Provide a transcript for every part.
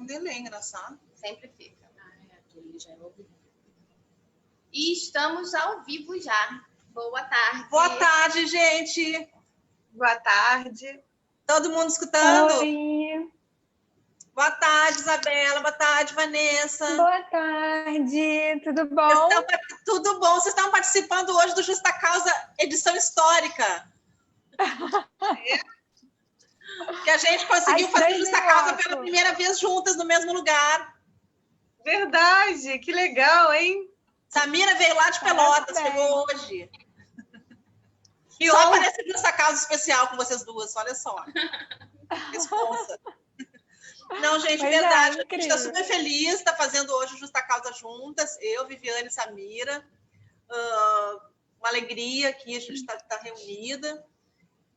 com delay, engraçado. Sempre fica. Aquele já é ao vivo. E estamos ao vivo já. Boa tarde. Boa tarde, gente. Boa tarde. Todo mundo escutando? Oi. Boa tarde, Isabela. Boa tarde, Vanessa. Boa tarde. Tudo bom? Tudo bom. Vocês estão participando hoje do Justa Causa edição histórica. Que a gente conseguiu fazer Justa Causa pela primeira vez juntas no mesmo lugar. Verdade. Que legal, hein? Samira veio lá de Pelotas, chegou hoje. E só aparece Justa Causa especial com vocês duas, olha só. Responsa. Não, gente, verdade. A gente está super feliz, está fazendo hoje Justa Causa juntas. Eu, Viviane e Samira. Uma alegria aqui, a gente está reunida.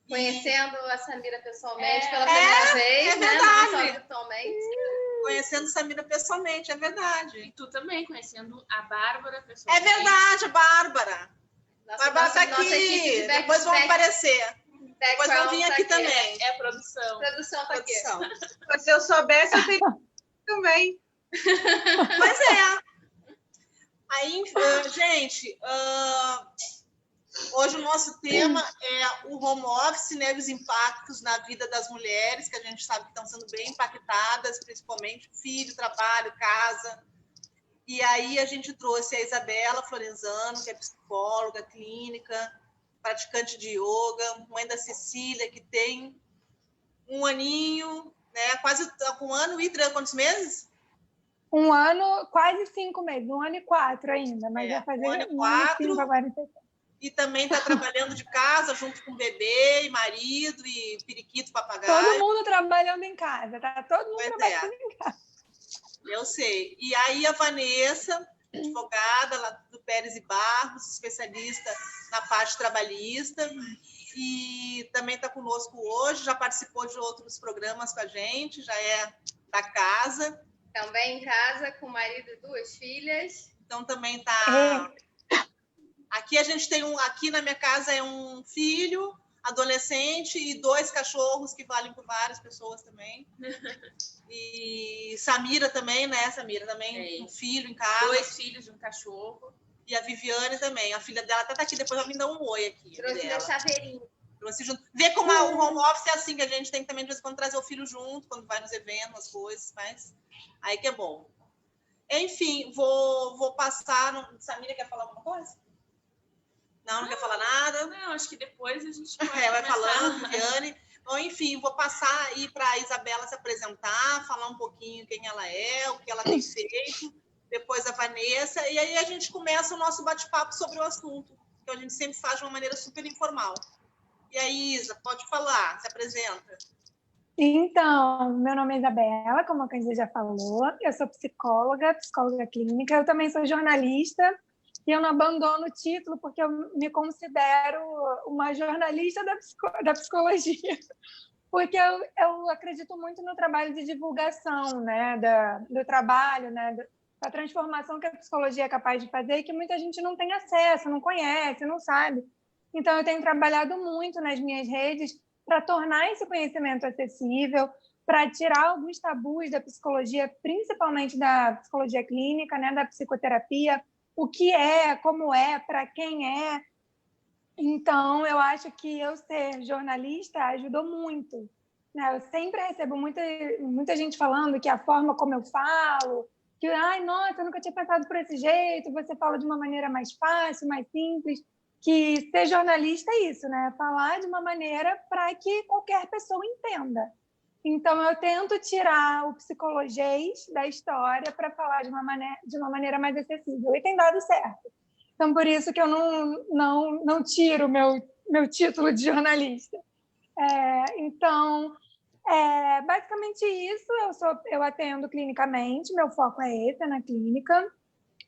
Conhecendo a Samira pessoalmente pela primeira vez, é verdade. Né? Não só virtualmente. Conhecendo Samira pessoalmente, é verdade. E tu também, conhecendo a Bárbara pessoalmente. É verdade, a Bárbara. Bárbara está aqui, depois vão aparecer. Depois vão vir aqui também. É produção. Produção tá aqui. Se eu soubesse, eu teria também. Pois é. Aí, gente, hoje o nosso tema é o home office, né, os impactos na vida das mulheres, que a gente sabe que estão sendo bem impactadas, principalmente filho, trabalho, casa. E aí a gente trouxe a Isabela Florenzano, que é psicóloga clínica, praticante de yoga, mãe da Cecília, que tem um aninho, né, quase com 1 ano e quantos meses? 1 ano, quase 5 meses, 1 ano e 4 ainda, mas vai fazer 1 ano e 4. Agora em setembro. E também está trabalhando de casa, junto com bebê e marido e periquito, papagaio. Todo mundo trabalhando em casa, tá? Todo mundo trabalhando em casa. Eu sei. E aí a Vanessa, advogada lá do Pérez e Barros, especialista na parte trabalhista, e também está conosco hoje, já participou de outros programas com a gente, já é da casa. Também em casa, com o marido e 2 filhas. Então também está... Aqui a gente tem aqui na minha casa é um filho, adolescente e 2 cachorros que valem por várias pessoas também. E Samira também, né? Samira também, um filho em casa. 2 filhos e um cachorro. E a Viviane também. A filha dela até tá aqui, depois vai me dar um oi aqui. Trouxe meu chaveirinho. Trouxe junto. Vê como o home office é assim, que a gente tem que também, de vez em quando, trazer o filho junto, quando vai nos eventos, as coisas, mas aí que é bom. Enfim, vou passar... Samira quer falar alguma coisa? Não quer falar nada? Não, acho que depois a gente vai falando, Viviane. Então, enfim, vou passar aí para a Isabela se apresentar, falar um pouquinho quem ela é, o que ela tem feito, depois a Vanessa, e aí a gente começa o nosso bate-papo sobre o assunto, que a gente sempre faz de uma maneira super informal. E aí, Isa, pode falar, se apresenta. Então, meu nome é Isabela, como a Cândida já falou, eu sou psicóloga clínica, eu também sou jornalista, e eu não abandono o título porque eu me considero uma jornalista da psicologia, porque eu acredito muito no trabalho de divulgação, né, do trabalho, né, da transformação que a psicologia é capaz de fazer e que muita gente não tem acesso, não conhece, não sabe. Então, eu tenho trabalhado muito nas minhas redes para tornar esse conhecimento acessível, para tirar alguns tabus da psicologia, principalmente da psicologia clínica, né, da psicoterapia, o que é, como é, para quem é. Então, eu acho que eu ser jornalista ajudou muito, né? Eu sempre recebo muita gente falando que a forma como eu falo, que, ai, nossa, eu nunca tinha pensado por esse jeito, você fala de uma maneira mais fácil, mais simples, que ser jornalista é isso, né? Falar de uma maneira para que qualquer pessoa entenda. Então, eu tento tirar o psicologês da história para falar de uma maneira mais acessível. E tem dado certo. Então, por isso que eu não tiro o meu título de jornalista. Então, basicamente isso. Eu atendo clinicamente, meu foco é esse, na clínica.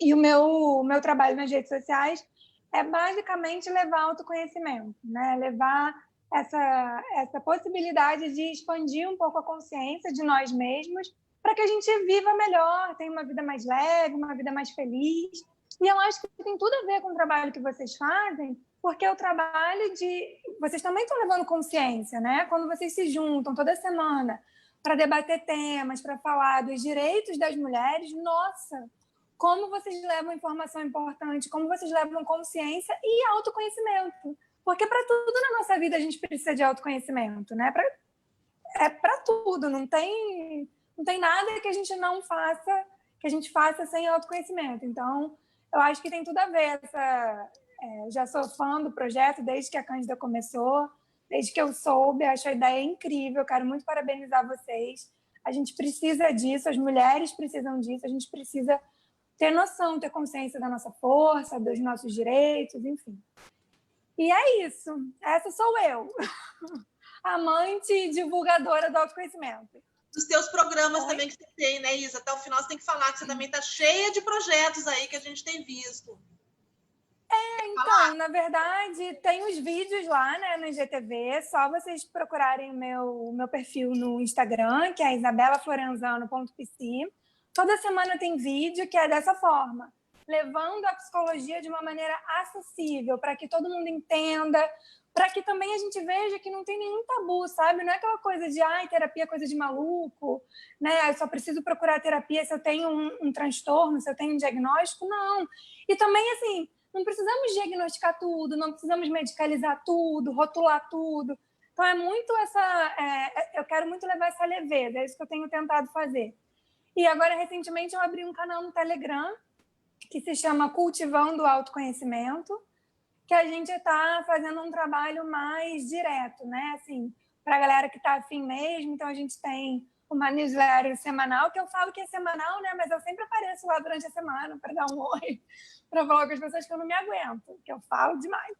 E o meu trabalho nas redes sociais é basicamente levar autoconhecimento, né? Levar essa possibilidade de expandir um pouco a consciência de nós mesmos para que a gente viva melhor, tenha uma vida mais leve, uma vida mais feliz. E eu acho que tem tudo a ver com o trabalho que vocês fazem, porque o trabalho de... Vocês também estão levando consciência, né? Quando vocês se juntam toda semana para debater temas, para falar dos direitos das mulheres, nossa, como vocês levam informação importante, como vocês levam consciência e autoconhecimento. Porque para tudo na nossa vida a gente precisa de autoconhecimento, né? É para tudo, não tem nada que a gente não faça, que a gente faça sem autoconhecimento. Então, eu acho que tem tudo a ver. Já sou fã do projeto desde que a Cândida começou, desde que eu soube, acho a ideia incrível, quero muito parabenizar vocês. A gente precisa disso, as mulheres precisam disso, a gente precisa ter noção, ter consciência da nossa força, dos nossos direitos, enfim. E é isso, essa sou eu, amante e divulgadora do autoconhecimento. Dos teus programas também que você tem, né, Isa? Até o final você tem que falar que você também está cheia de projetos aí que a gente tem visto. Então, na verdade, tem os vídeos lá, né, no IGTV, só vocês procurarem o meu perfil no Instagram, que é isabelaflorenzano.pc. Toda semana tem vídeo que é dessa forma, levando a psicologia de uma maneira acessível, para que todo mundo entenda, para que também a gente veja que não tem nenhum tabu, sabe? Não é aquela coisa de, terapia é coisa de maluco, né? Eu só preciso procurar terapia se eu tenho um transtorno, se eu tenho um diagnóstico, não. E também, assim, não precisamos diagnosticar tudo, não precisamos medicalizar tudo, rotular tudo. Então, é muito eu quero muito levar essa leveza, é isso que eu tenho tentado fazer. E agora, recentemente, eu abri um canal no Telegram que se chama Cultivando o Autoconhecimento, que a gente está fazendo um trabalho mais direto, né? Assim, para a galera que está afim mesmo. Então, a gente tem uma newsletter semanal, que eu falo que é semanal, né? Mas eu sempre apareço lá durante a semana para dar um oi, para falar com as pessoas que eu não me aguento, que eu falo demais.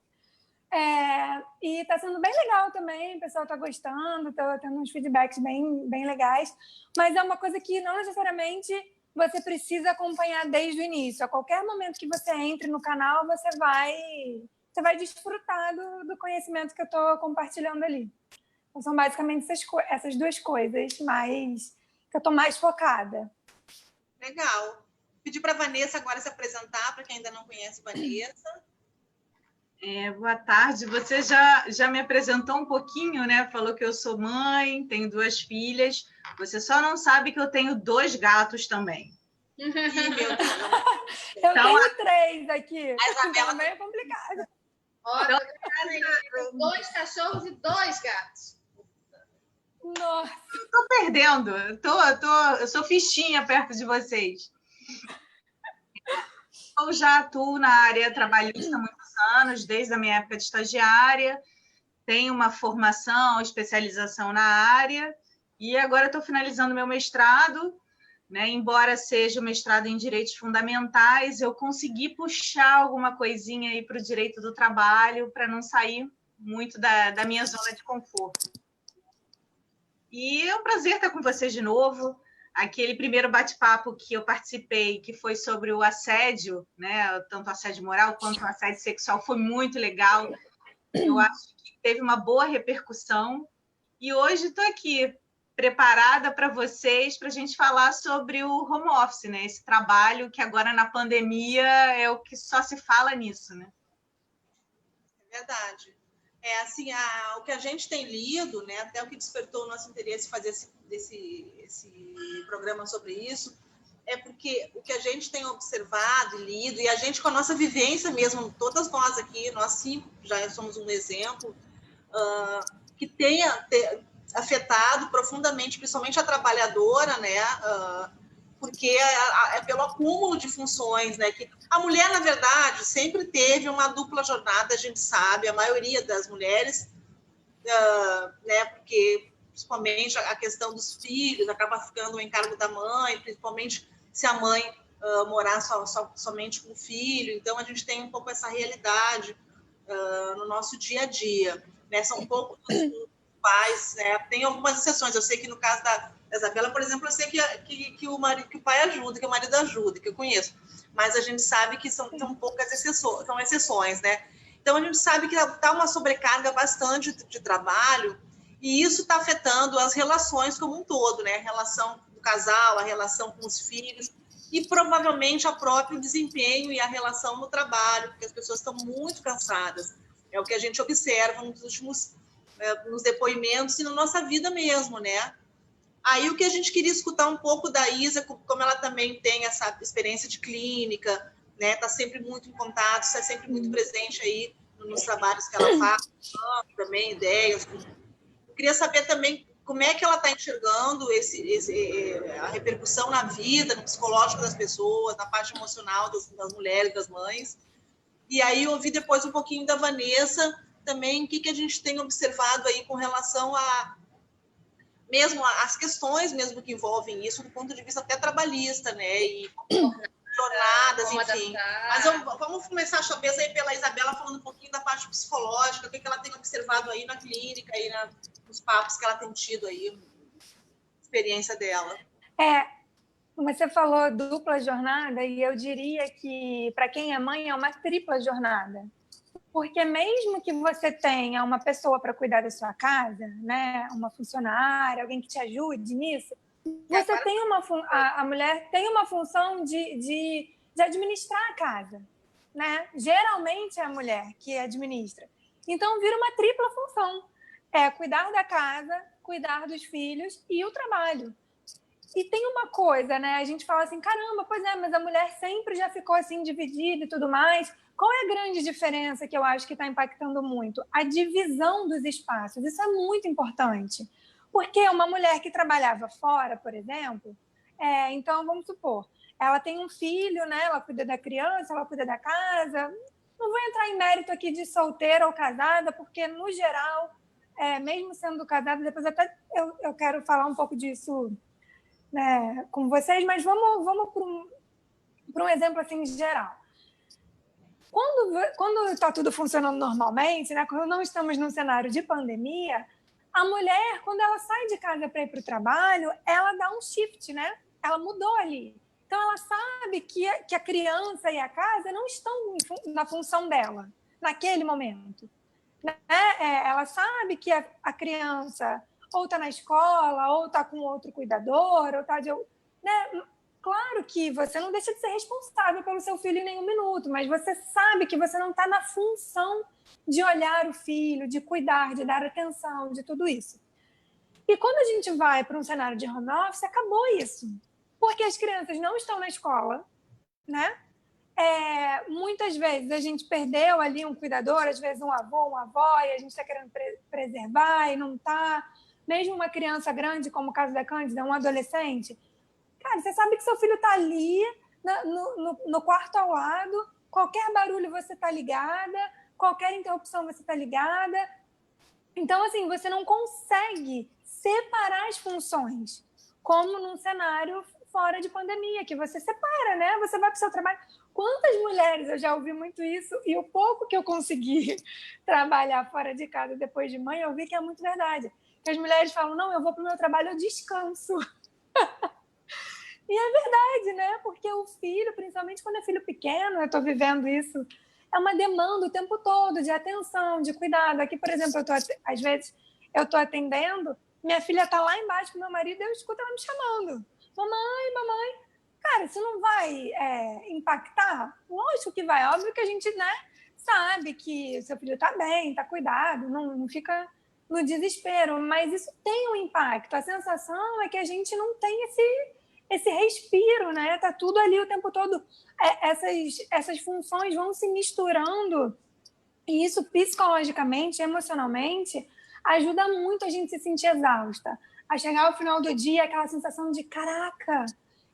E está sendo bem legal também, o pessoal está gostando, estou tendo uns feedbacks bem legais, mas é uma coisa que não necessariamente você precisa acompanhar desde o início. A qualquer momento que você entre no canal, você vai desfrutar do conhecimento que eu estou compartilhando ali. Então, são basicamente essas duas coisas que eu estou mais focada. Legal. Pedi para a Vanessa agora se apresentar, para quem ainda não conhece Vanessa. Boa tarde. Você já me apresentou um pouquinho, né? Falou que eu sou mãe, tenho 2 filhas. Você só não sabe que eu tenho 2 gatos também. Ih, meu Deus. Eu tenho 3 aqui. A Isabela também é complicado. Olha, 2 cachorros e 2 gatos. Nossa. Eu tô perdendo. Eu sou fichinha perto de vocês. Eu já atuo na área trabalhista há muitos anos, desde a minha época de estagiária. Tenho uma formação, especialização na área. E agora estou finalizando meu mestrado, né? Embora seja o mestrado em Direitos Fundamentais, eu consegui puxar alguma coisinha aí para o direito do trabalho, para não sair muito da minha zona de conforto. E é um prazer estar com vocês de novo. Aquele primeiro bate-papo que eu participei, que foi sobre o assédio, né? Tanto o assédio moral quanto o assédio sexual, foi muito legal. Eu acho que teve uma boa repercussão. E hoje estou aqui, preparada para vocês, para a gente falar sobre o home office, né? Esse trabalho que agora na pandemia é o que só se fala nisso, né? É verdade. Assim, o que a gente tem lido, né? Até o que despertou o nosso interesse em fazer esse programa sobre isso, é porque o que a gente tem observado e lido, e a gente com a nossa vivência mesmo, todas nós aqui, nós 5 já somos um exemplo, que tenha afetado profundamente, principalmente a trabalhadora, né? Porque é pelo acúmulo de funções, né? Que a mulher, na verdade, sempre teve uma dupla jornada, a gente sabe, a maioria das mulheres, né? Porque principalmente a questão dos filhos acaba ficando o encargo da mãe, principalmente se a mãe morar somente com o filho. Então, a gente tem um pouco essa realidade no nosso dia a dia, né? São poucos pais, né? Tem algumas exceções. Eu sei que no caso da Isabela, por exemplo, eu sei que o pai ajuda, que o marido ajuda, que eu conheço. Mas a gente sabe que são poucas exceções, são exceções, né? Então, a gente sabe que está uma sobrecarga bastante de trabalho e isso está afetando as relações como um todo, né? A relação do casal, a relação com os filhos e provavelmente o próprio desempenho e a relação no trabalho, porque as pessoas estão muito cansadas. É o que a gente observa nos últimos nos depoimentos e na nossa vida mesmo, né? Aí o que a gente queria escutar um pouco da Isa, como ela também tem essa experiência de clínica, né? Está sempre muito em contato, está sempre muito presente aí nos trabalhos que ela faz, também ideias. Eu queria saber também como é que ela está enxergando a repercussão na vida, no psicológico das pessoas, na parte emocional das mulheres, das mães. E aí ouvir depois um pouquinho da Vanessa também, o que a gente tem observado aí com relação a mesmo as questões mesmo que envolvem isso do ponto de vista até trabalhista, né? E jornadas, enfim. Mas vamos começar a cabeça aí pela Isabela falando um pouquinho da parte psicológica, o que ela tem observado aí na clínica, aí nos papos que ela tem tido aí, experiência dela. Você falou dupla jornada e eu diria que para quem é mãe é uma tripla jornada. Porque mesmo que você tenha uma pessoa para cuidar da sua casa, né, uma funcionária, alguém que te ajude nisso, você tem a mulher tem uma função de administrar a casa, né? Geralmente é a mulher que administra. Então vira uma tripla função: cuidar da casa, cuidar dos filhos e o trabalho. E tem uma coisa, né? A gente fala assim, caramba, pois é, mas a mulher sempre já ficou assim dividida e tudo mais. Qual é a grande diferença que eu acho que está impactando muito? A divisão dos espaços. Isso é muito importante. Porque uma mulher que trabalhava fora, por exemplo, então, vamos supor, ela tem um filho, né? Ela cuida da criança, ela cuida da casa. Não vou entrar em mérito aqui de solteira ou casada, porque, no geral, mesmo sendo casada, depois até eu quero falar um pouco disso, né, com vocês, mas vamos para um exemplo assim geral. Quando está tudo funcionando normalmente, né, quando não estamos num cenário de pandemia, a mulher, quando ela sai de casa para ir para o trabalho, ela dá um shift, né? Ela mudou ali. Então, ela sabe que a criança e a casa não estão na função dela, naquele momento. Né? Ela sabe que a criança ou está na escola, ou está com outro cuidador, ou está de... Né? Claro que você não deixa de ser responsável pelo seu filho em nenhum minuto, mas você sabe que você não está na função de olhar o filho, de cuidar, de dar atenção, de tudo isso. E quando a gente vai para um cenário de home office, acabou isso. Porque as crianças não estão na escola, né? Muitas vezes a gente perdeu ali um cuidador, às vezes um avô, uma avó, e a gente está querendo preservar e não está. Mesmo uma criança grande, como o caso da Cândida, um adolescente, cara, você sabe que seu filho está ali, no quarto ao lado, qualquer barulho você está ligada, qualquer interrupção você está ligada. Então, assim, você não consegue separar as funções, como num cenário fora de pandemia, que você separa, né? Você vai para o seu trabalho. Quantas mulheres, eu já ouvi muito isso, e o pouco que eu consegui trabalhar fora de casa depois de mãe, eu vi que é muito verdade. Que as mulheres falam, não, eu vou para o meu trabalho, eu descanso. E é verdade, né? Porque o filho, principalmente quando é filho pequeno, eu estou vivendo isso, é uma demanda o tempo todo de atenção, de cuidado. Aqui, por exemplo, às vezes eu estou atendendo, minha filha está lá embaixo com meu marido e eu escuto ela me chamando. Mamãe, mamãe. Cara, isso não vai impactar? Lógico que vai. Óbvio que a gente, né, sabe que o seu filho está bem, está cuidado, não fica no desespero, mas isso tem um impacto. A sensação é que a gente não tem esse respiro, né? Tá tudo ali o tempo todo. Essas funções vão se misturando e isso psicologicamente, emocionalmente, ajuda muito a gente se sentir exausta. A chegar ao final do dia, aquela sensação de caraca,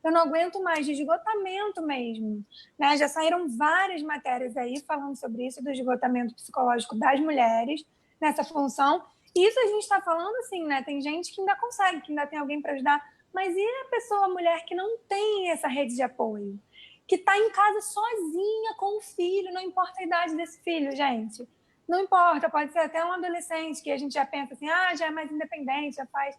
eu não aguento mais, de esgotamento mesmo. Né? Já saíram várias matérias aí falando sobre isso, do esgotamento psicológico das mulheres nessa função. Isso a gente está falando assim, né? Tem gente que ainda consegue, que ainda tem alguém para ajudar. Mas e a pessoa, a mulher que não tem essa rede de apoio? Que está em casa sozinha com o filho, não importa a idade desse filho, gente. Não importa, pode ser até um adolescente que a gente já pensa assim, já é mais independente, já faz...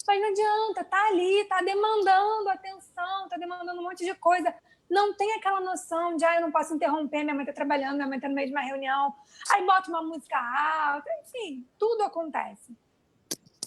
Mas não adianta, tá ali, tá demandando atenção, tá demandando um monte de coisa. Não tem aquela noção de, eu não posso interromper, minha mãe tá trabalhando, minha mãe tá no meio de uma reunião, aí bota uma música alta, enfim, tudo acontece.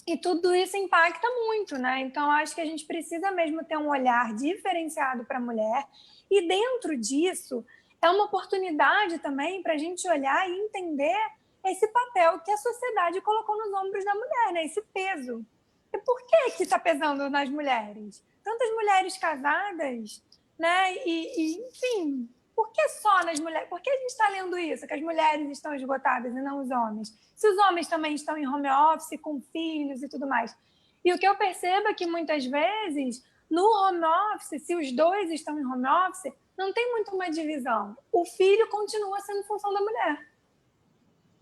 E tudo isso impacta muito, né? Então, acho que a gente precisa mesmo ter um olhar diferenciado para a mulher. E dentro disso, é uma oportunidade também para a gente olhar e entender esse papel que a sociedade colocou nos ombros da mulher, né? Esse peso. E por que está pesando nas mulheres? Tantas mulheres casadas, né? Enfim, por que só nas mulheres? Por que a gente está lendo isso? Que as mulheres estão esgotadas e não os homens? Se os homens também estão em home office, com filhos e tudo mais. E o que eu percebo é que muitas vezes, no home office, se os dois estão em home office, não tem muito uma divisão. O filho continua sendo função da mulher.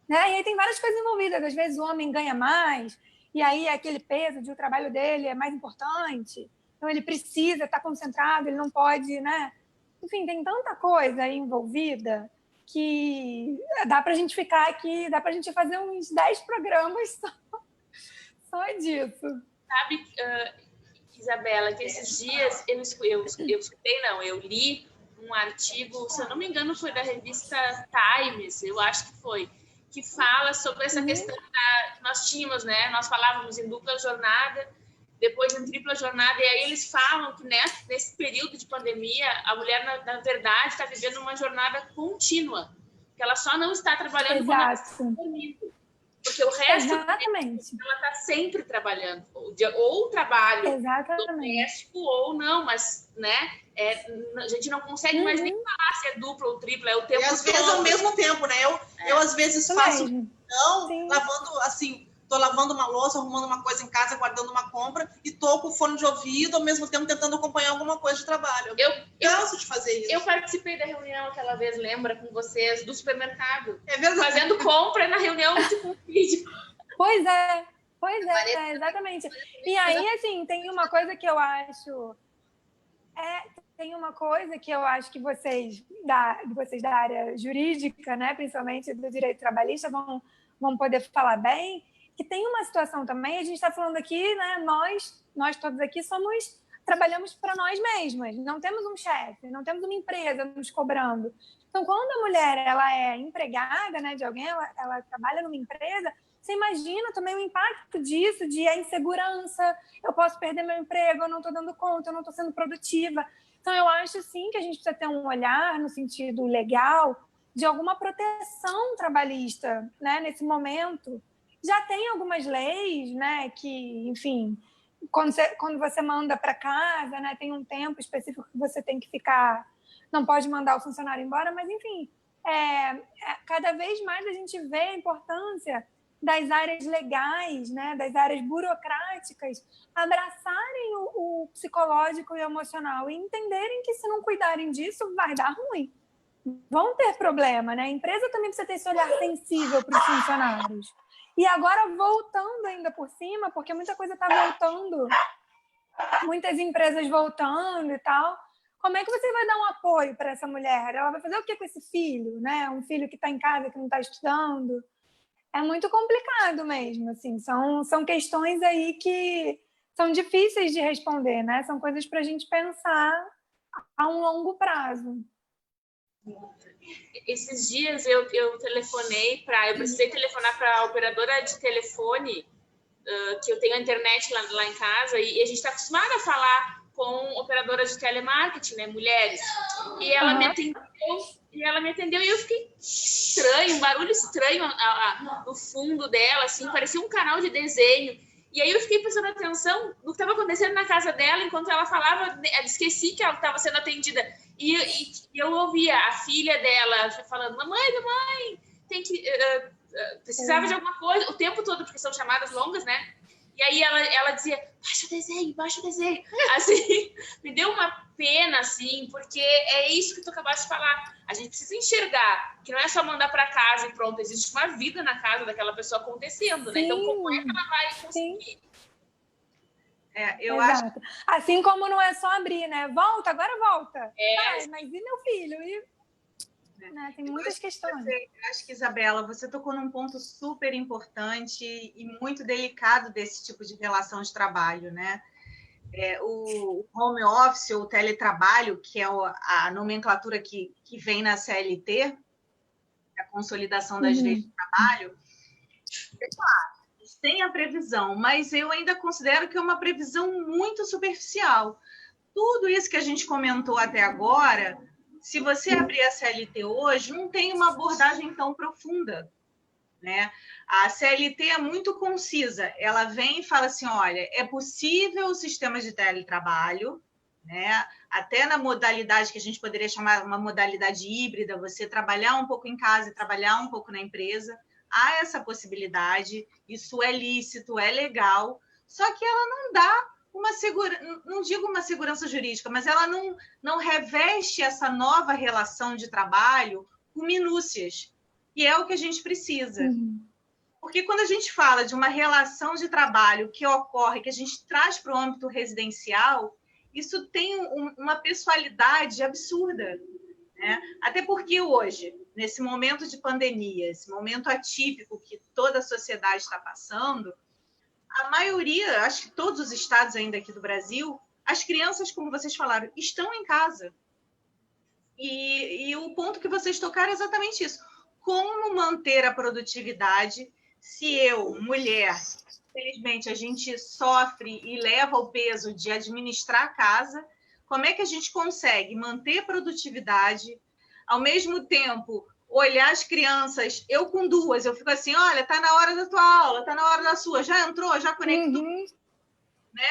Né? E aí tem várias coisas envolvidas. Às vezes o homem ganha mais, e aí aquele peso de o trabalho dele é mais importante. Então ele precisa estar concentrado, ele não pode, né? Enfim, tem tanta coisa aí envolvida que dá para a gente ficar aqui, dá para a gente fazer uns 10 programas só disso. Sabe, Isabela, que esses dias eu li um artigo, se eu não me engano, foi da revista Times, eu acho que foi, que fala sobre essa questão que nós tínhamos, né? Nós falávamos em dupla jornada, depois em tripla jornada, e aí eles falam que nesse período de pandemia, a mulher, na verdade, está vivendo uma jornada contínua, que ela só não está trabalhando quando ela está dormindo. Porque o resto Exatamente. ela está sempre trabalhando, ou trabalho doméstico ou não, mas né, a gente não consegue mais nem falar se é dupla ou tripla, é o tempo todo. E às vezes ao mesmo tempo, né? Eu às vezes faço lavando assim, tô lavando uma louça, arrumando uma coisa em casa, guardando uma compra e tô com o fone de ouvido ao mesmo tempo tentando acompanhar alguma coisa de trabalho. Eu canso de fazer isso. Eu participei da reunião aquela vez, lembra, com vocês, do supermercado. É verdade. Fazendo compra na reunião com vídeo. Pois é, exatamente. E aí, assim, tem uma coisa que eu acho... Tem uma coisa que eu acho que vocês da área jurídica, né, principalmente do direito trabalhista, vão poder falar bem, que tem uma situação também, a gente está falando aqui, né, nós todos aqui trabalhamos para nós mesmas, não temos um chefe, não temos uma empresa nos cobrando. Então, quando a mulher ela é empregada, né, de alguém, ela trabalha numa empresa, você imagina também o impacto disso, de a insegurança, eu posso perder meu emprego, eu não estou dando conta, eu não estou sendo produtiva. Então, eu acho, sim, que a gente precisa ter um olhar no sentido legal de alguma proteção trabalhista, né, nesse momento. Já tem algumas leis, né, que, enfim, quando você manda para casa, né, tem um tempo específico que você tem que ficar, não pode mandar o funcionário embora, mas, enfim, cada vez mais a gente vê a importância das áreas legais, né, das áreas burocráticas, abraçarem o psicológico e o emocional e entenderem que se não cuidarem disso, vai dar ruim. Vão ter problema, né? A empresa também precisa ter esse olhar sensível para os funcionários. E agora, voltando ainda por cima, porque muita coisa está voltando, muitas empresas voltando e tal, como é que você vai dar um apoio para essa mulher? Ela vai fazer o que com esse filho, né? Um filho que está em casa, que não está estudando. É muito complicado mesmo, assim. São questões aí que são difíceis de responder, né? São coisas para a gente pensar a um longo prazo. Esses dias eu precisei telefonar para a operadora de telefone, que eu tenho a internet lá em casa, e a gente está acostumada a falar com operadoras de telemarketing, né, mulheres, e ela me atendeu e eu fiquei estranho, um barulho estranho no fundo dela, assim, parecia um canal de desenho. E aí eu fiquei prestando atenção no que estava acontecendo na casa dela, enquanto ela falava, esqueci que ela estava sendo atendida. E eu ouvia a filha dela falando, mamãe, tem que... precisava de alguma coisa, o tempo todo, porque são chamadas longas, né? E aí ela dizia, baixa o desenho. Assim, me deu uma pena, assim, porque é isso que tu acabaste de falar. A gente precisa enxergar que não é só mandar para casa e pronto, existe uma vida na casa daquela pessoa acontecendo, né? Então, como é que ela vai conseguir? Eu acho... Assim como não é só abrir, né? Volta, agora volta. Mas e meu filho? Né? Tem muitas questões. Acho que, Isabela, você tocou num ponto super importante e muito delicado desse tipo de relação de trabalho, né? O home office ou teletrabalho, que é a nomenclatura que vem na CLT, a consolidação das leis de trabalho, claro, tem a previsão, mas eu ainda considero que é uma previsão muito superficial. Tudo isso que a gente comentou até agora, se você abrir a CLT hoje, não tem uma abordagem tão profunda. né? A CLT é muito concisa. Ela vem e fala assim, olha, é possível o sistema de teletrabalho, né? Até na modalidade que a gente poderia chamar uma modalidade híbrida, você trabalhar um pouco em casa e trabalhar um pouco na empresa. Há essa possibilidade, isso é lícito, é legal, só que ela não dá uma segurança, não digo uma segurança jurídica, mas ela não reveste essa nova relação de trabalho com minúcias, e é o que a gente precisa. Porque quando a gente fala de uma relação de trabalho que ocorre, que a gente traz para o âmbito residencial, isso tem uma pessoalidade absurda, né? Até porque hoje, nesse momento de pandemia, esse momento atípico que toda a sociedade está passando, a maioria, acho que todos os estados ainda aqui do Brasil, as crianças, como vocês falaram, estão em casa. E o ponto que vocês tocaram é exatamente isso. Como manter a produtividade se eu, mulher, infelizmente a gente sofre e leva o peso de administrar a casa, como é que a gente consegue manter a produtividade, ao mesmo tempo olhar as crianças, eu com duas, eu fico assim, olha, tá na hora da tua aula, tá na hora da sua, já entrou, já conectou, né?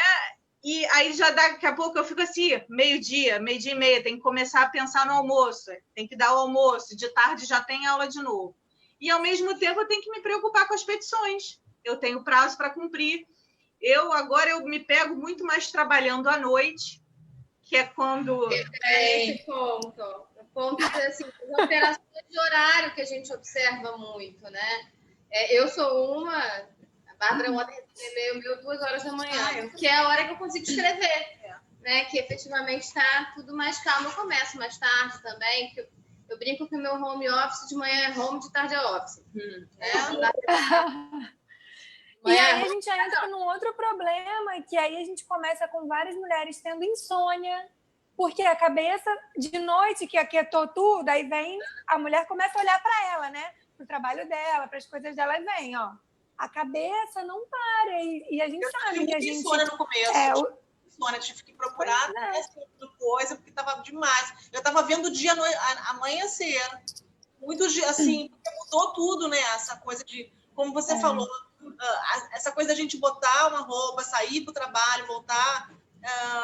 E aí já daqui a pouco eu fico assim, meio-dia e meia, tem que começar a pensar no almoço, tem que dar o almoço, de tarde já tem aula de novo. E ao mesmo tempo eu tenho que me preocupar com as petições, eu tenho prazo para cumprir. Agora eu me pego muito mais trabalhando à noite, que é quando... Esse ponto. O ponto é assim, as alterações de horário que a gente observa muito, né? Eu sou uma... A Bárbara ontem recebeu e-mail meu 2h da manhã, que é a hora que eu consigo escrever, né? Que efetivamente está tudo mais calmo. Eu começo mais tarde também, porque eu brinco que o meu home office de manhã é home, de tarde é office. E aí a gente entra num outro problema, que aí a gente começa com várias mulheres tendo insônia, porque a cabeça, de noite, que aquietou tudo, aí vem, a mulher começa a olhar para ela, né? Para o trabalho dela, para as coisas dela, e vem, ó. A cabeça não para, e a gente sabe que a gente... insônia no começo. Insônia, tive que procurar essa coisa, porque estava demais. Eu estava vendo o dia amanhecer. Muito, assim, mudou tudo, né? Essa coisa de, como você falou, essa coisa da gente botar uma roupa, sair para o trabalho, voltar,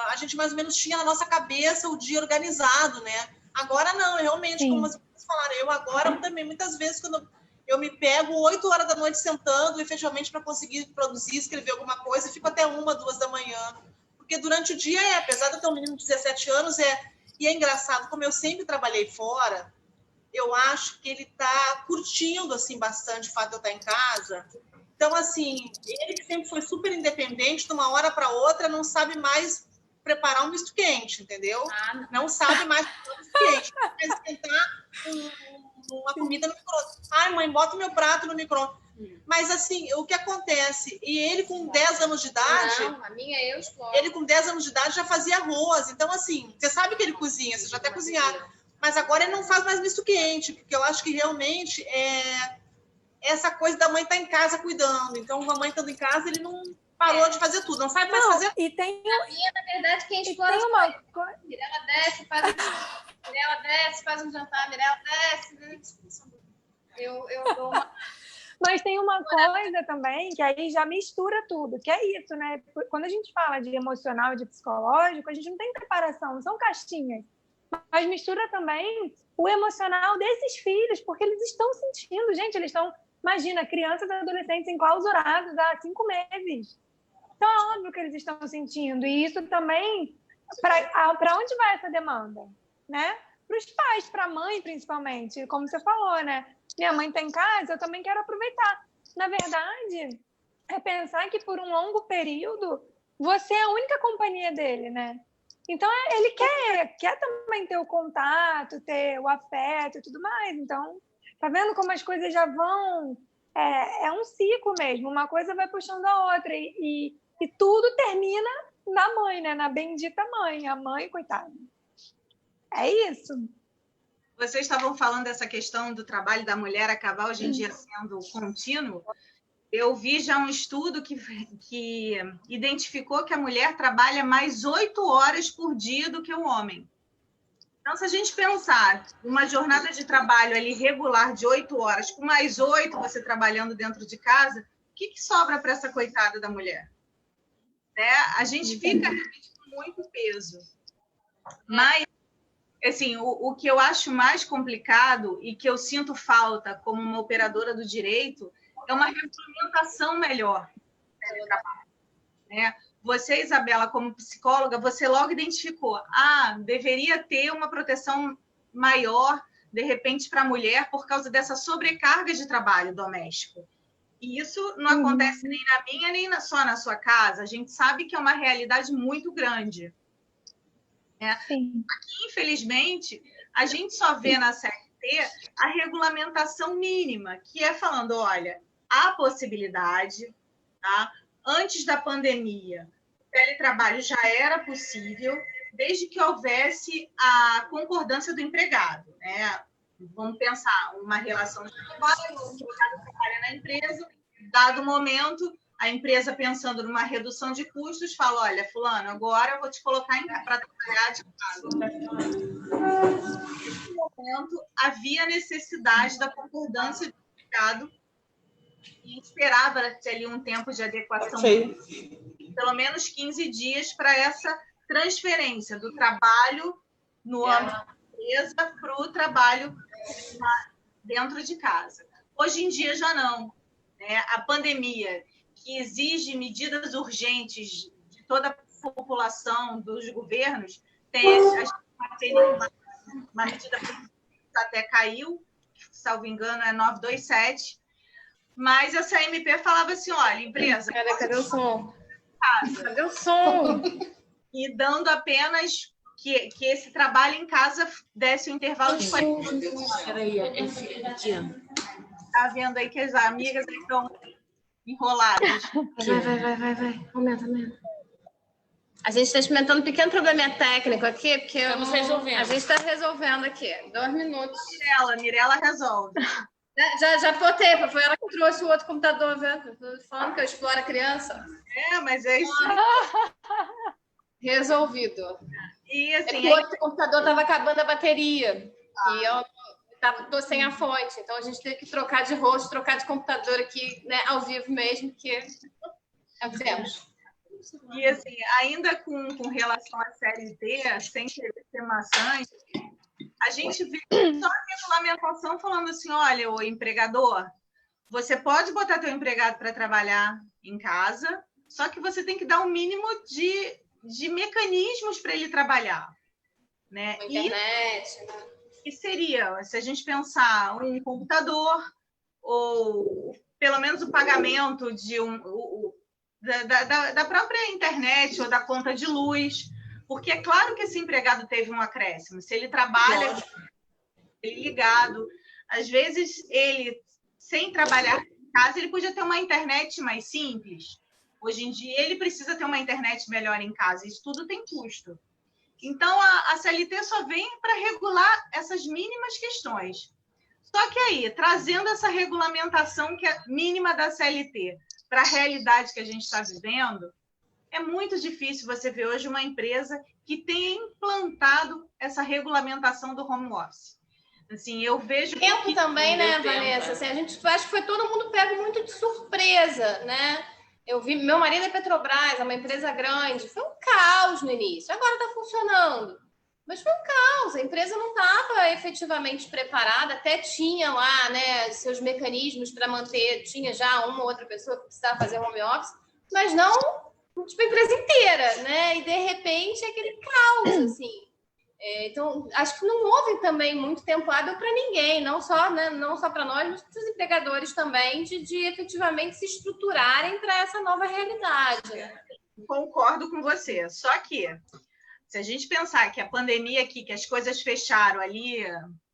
a gente mais ou menos tinha na nossa cabeça o dia organizado, né? Agora não, realmente, como vocês falaram, eu agora também, muitas vezes, quando eu me pego 8 horas da noite sentando, efetivamente, para conseguir produzir, escrever alguma coisa, fico até 1, 2 da manhã. Porque durante o dia, apesar de eu ter um menino de 17 anos, e é engraçado, como eu sempre trabalhei fora, eu acho que ele está curtindo, assim, bastante o fato de eu estar em casa. Então, assim, ele que sempre foi super independente, de uma hora para outra, não sabe mais preparar um misto quente, entendeu? Não sabe mais preparar um misto quente. Vai esquentar uma comida no micro-ondas. Ai, mãe, bota o meu prato no micro-ondas. Mas, assim, o que acontece? E ele, com 10 anos de idade... Não, a minha eu exploro. Ele, com 10 anos de idade, já fazia arroz. Então, assim, você sabe que ele cozinha, você já até cozinhado. Mas agora ele não faz mais misto quente, porque eu acho que realmente é essa coisa da mãe estar em casa cuidando. Então, a mãe estando em casa, ele não parou de fazer tudo, não sabe mais fazer. E tem... A minha, na verdade, quem explora... Mirella desce, faz um jantar, Mirella desce. Eu dou uma... Mas tem uma coisa também que aí já mistura tudo, que é isso, né? Quando a gente fala de emocional e de psicológico, a gente não tem preparação, não são caixinhas. Mas mistura também o emocional desses filhos, porque eles estão sentindo, gente, eles estão, imagina, crianças e adolescentes enclausurados há 5 meses. Então é óbvio que eles estão sentindo. E isso também, para onde vai essa demanda? Né? Para os pais, para a mãe principalmente, como você falou, né? Minha mãe está em casa, eu também quero aproveitar. Na verdade, é pensar que por um longo período você é a única companhia dele, né? Então, ele quer também ter o contato, ter o afeto e tudo mais. Então, tá vendo como as coisas já vão... É um ciclo mesmo, uma coisa vai puxando a outra. E tudo termina na mãe, né? Na bendita mãe. A mãe, coitada. É isso. Vocês estavam falando dessa questão do trabalho da mulher acabar hoje em dia sendo contínuo. Eu vi já um estudo que identificou que a mulher trabalha mais 8 horas por dia do que o homem. Então, se a gente pensar uma jornada de trabalho ali regular de 8 horas, com mais 8 você trabalhando dentro de casa, o que sobra para essa coitada da mulher? Né? A gente fica realmente com muito peso. Mas, assim, o que eu acho mais complicado e que eu sinto falta como uma operadora do direito é uma regulamentação melhor do teletrabalho, né? Você, Isabela, como psicóloga, você logo identificou, deveria ter uma proteção maior, de repente, para a mulher por causa dessa sobrecarga de trabalho doméstico. E isso não acontece nem na minha, nem só na sua casa. A gente sabe que é uma realidade muito grande. Né? Aqui, infelizmente, a gente só vê na CLT a regulamentação mínima, que é falando, olha, há possibilidade, tá? Antes da pandemia, o teletrabalho já era possível, desde que houvesse a concordância do empregado. Né? Vamos pensar uma relação de trabalho, o empregado trabalha na empresa, dado momento, a empresa pensando numa redução de custos, fala, olha, fulano, agora eu vou te colocar para trabalhar de casa. Nesse momento, havia necessidade da concordância do empregado e esperava ali um tempo de adequação, pelo menos 15 dias, para essa transferência do trabalho no âmbito da empresa para o trabalho dentro de casa. Hoje em dia já não. Né? A pandemia, que exige medidas urgentes de toda a população, dos governos, tem uma medida que até caiu, salvo engano, é 927, mas essa MP falava assim, olha, empresa... Cadê o som? Cadê o som? E dando apenas que esse trabalho em casa desse um intervalo de 40 minutos. Peraí, aqui. Tá vendo aí que as amigas estão enroladas. Vai. Aumenta. A gente está experimentando um pequeno probleminha técnico aqui, porque estamos resolvendo. A gente está resolvendo aqui. 2 minutos. Mirela resolve. Já botei, foi ela que trouxe o outro computador, viu? Tô falando que eu exploro a criança. Mas é isso. Resolvido. E assim, o outro computador estava acabando a bateria. E eu estou sem a fonte. Então a gente teve que trocar de rosto, trocar de computador aqui, né, ao vivo mesmo, que é o que temos. E assim, ainda com relação à CLT, sem ser maçante, a gente vê só a regulamentação falando assim, olha, o empregador, você pode botar teu empregado para trabalhar em casa, só que você tem que dar um mínimo de mecanismos para ele trabalhar. Né? Internet. E seria, se a gente pensar, um computador, ou pelo menos o pagamento de da própria internet ou da conta de luz, porque é claro que esse empregado teve um acréscimo. Se ele trabalha ligado, às vezes ele, sem trabalhar em casa, ele podia ter uma internet mais simples. Hoje em dia, ele precisa ter uma internet melhor em casa. Isso tudo tem custo. Então, a CLT só vem para regular essas mínimas questões. Só que aí, trazendo essa regulamentação que é mínima da CLT para a realidade que a gente está vivendo, é muito difícil você ver hoje uma empresa que tenha implantado essa regulamentação do home office. Assim, eu vejo... Tempo também, né, Vanessa? Assim, a gente acho que foi todo mundo pego muito de surpresa, né? Eu vi, meu marido é Petrobras, é uma empresa grande, foi um caos no início, agora está funcionando, mas foi um caos, a empresa não estava efetivamente preparada, até tinha lá, né, seus mecanismos para manter, tinha já uma ou outra pessoa que precisava fazer home office, mas não, tipo, a empresa inteira, né, e de repente aquele caos, assim. Então, acho que não houve também muito tempo hábil para ninguém, não só, né, não só para nós, mas para os empregadores também, de efetivamente se estruturarem para essa nova realidade. Né? Concordo com você. Só que, se a gente pensar que a pandemia aqui, que as coisas fecharam ali,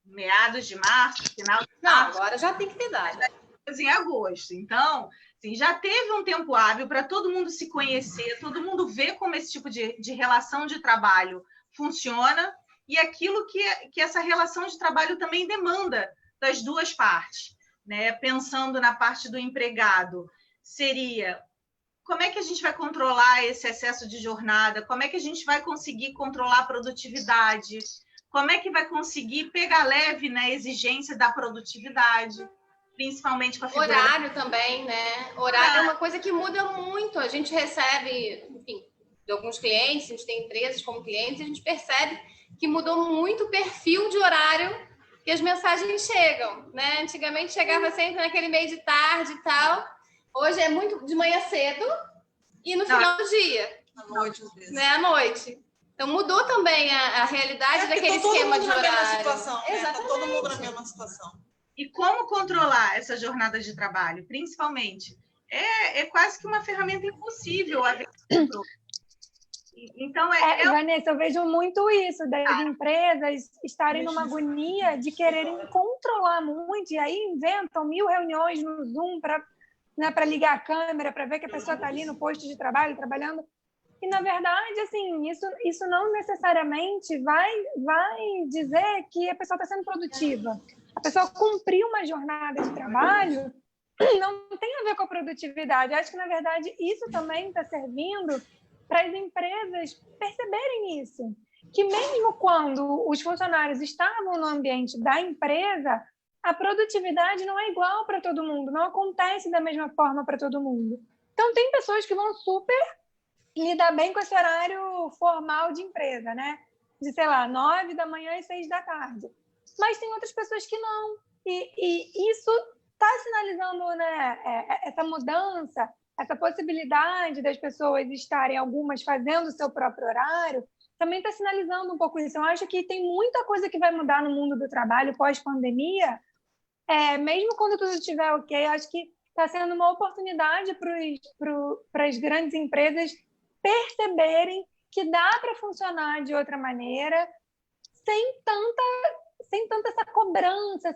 meados de março, final de março... Não, agora já tem que ter dado. Em agosto. Então, assim, já teve um tempo hábil para todo mundo se conhecer, todo mundo ver como esse tipo de relação de trabalho funciona e aquilo que essa relação de trabalho também demanda das duas partes. Né? Pensando na parte do empregado, seria como é que a gente vai controlar esse excesso de jornada, como é que a gente vai conseguir controlar a produtividade, como é que vai conseguir pegar leve na exigência da produtividade, principalmente com a figura... Horário também, né? Horário é uma coisa que muda muito. A gente recebe, enfim, de alguns clientes, a gente tem empresas como clientes, a gente percebe que mudou muito o perfil de horário que as mensagens chegam, né? Antigamente chegava sempre naquele meio de tarde e tal. Hoje é muito de manhã cedo e no final do dia. À noite, às vezes. Né? À noite. Então mudou também a realidade daquele esquema de horário. Todo mundo na mesma situação, né? Exatamente. Tá todo mundo na mesma situação. E como controlar essa jornada de trabalho, principalmente? É quase que uma ferramenta impossível haver controle. Então, Vanessa, eu vejo muito isso das empresas estarem numa agonia de quererem controlar muito, e aí inventam 1000 reuniões no Zoom para, né, para ligar a câmera, para ver que a pessoa está ali no posto de trabalho, trabalhando. E, na verdade, assim, isso não necessariamente vai dizer que a pessoa está sendo produtiva. A pessoa cumprir uma jornada de trabalho não tem a ver com a produtividade. Acho que, na verdade, isso também está servindo para as empresas perceberem isso. Que mesmo quando os funcionários estavam no ambiente da empresa, a produtividade não é igual para todo mundo, não acontece da mesma forma para todo mundo. Então, tem pessoas que vão super lidar bem com esse horário formal de empresa, né? De, sei lá, 9 da manhã e 6 da tarde. Mas tem outras pessoas que não. E isso está sinalizando, né, essa mudança, essa possibilidade das pessoas estarem, algumas, fazendo o seu próprio horário, também está sinalizando um pouco isso. Eu acho que tem muita coisa que vai mudar no mundo do trabalho pós-pandemia, mesmo quando tudo estiver ok. Acho que está sendo uma oportunidade para as grandes empresas perceberem que dá para funcionar de outra maneira, sem tanta essa cobrança,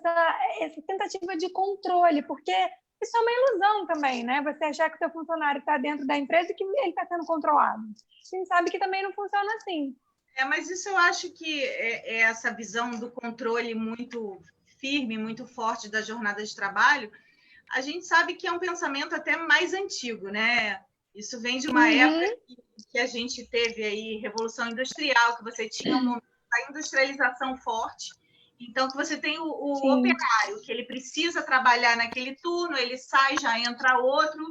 essa tentativa de controle, porque isso é uma ilusão também, né? Você achar que o seu funcionário está dentro da empresa e que ele está sendo controlado. A gente sabe que também não funciona assim. Mas isso eu acho que é essa visão do controle muito firme, muito forte da jornada de trabalho. A gente sabe que é um pensamento até mais antigo, né? Isso vem de uma época que a gente teve aí Revolução Industrial, que você tinha um momento da industrialização forte. Então, que você tem o operário, que ele precisa trabalhar naquele turno, ele sai, já entra outro,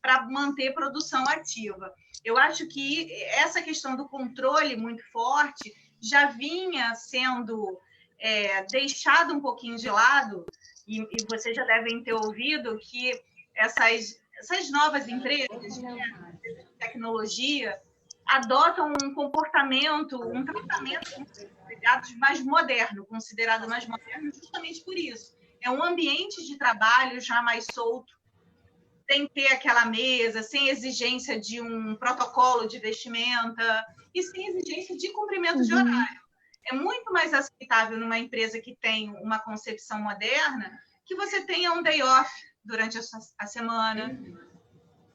para manter produção ativa. Eu acho que essa questão do controle muito forte já vinha sendo deixado um pouquinho de lado, e vocês já devem ter ouvido que essas novas empresas de tecnologia adotam um comportamento, um tratamento considerado mais moderno, justamente por isso. É um ambiente de trabalho já mais solto, sem ter aquela mesa, sem exigência de um protocolo de vestimenta e sem exigência de cumprimento de horário. É muito mais aceitável numa empresa que tem uma concepção moderna que você tenha um day off durante a semana.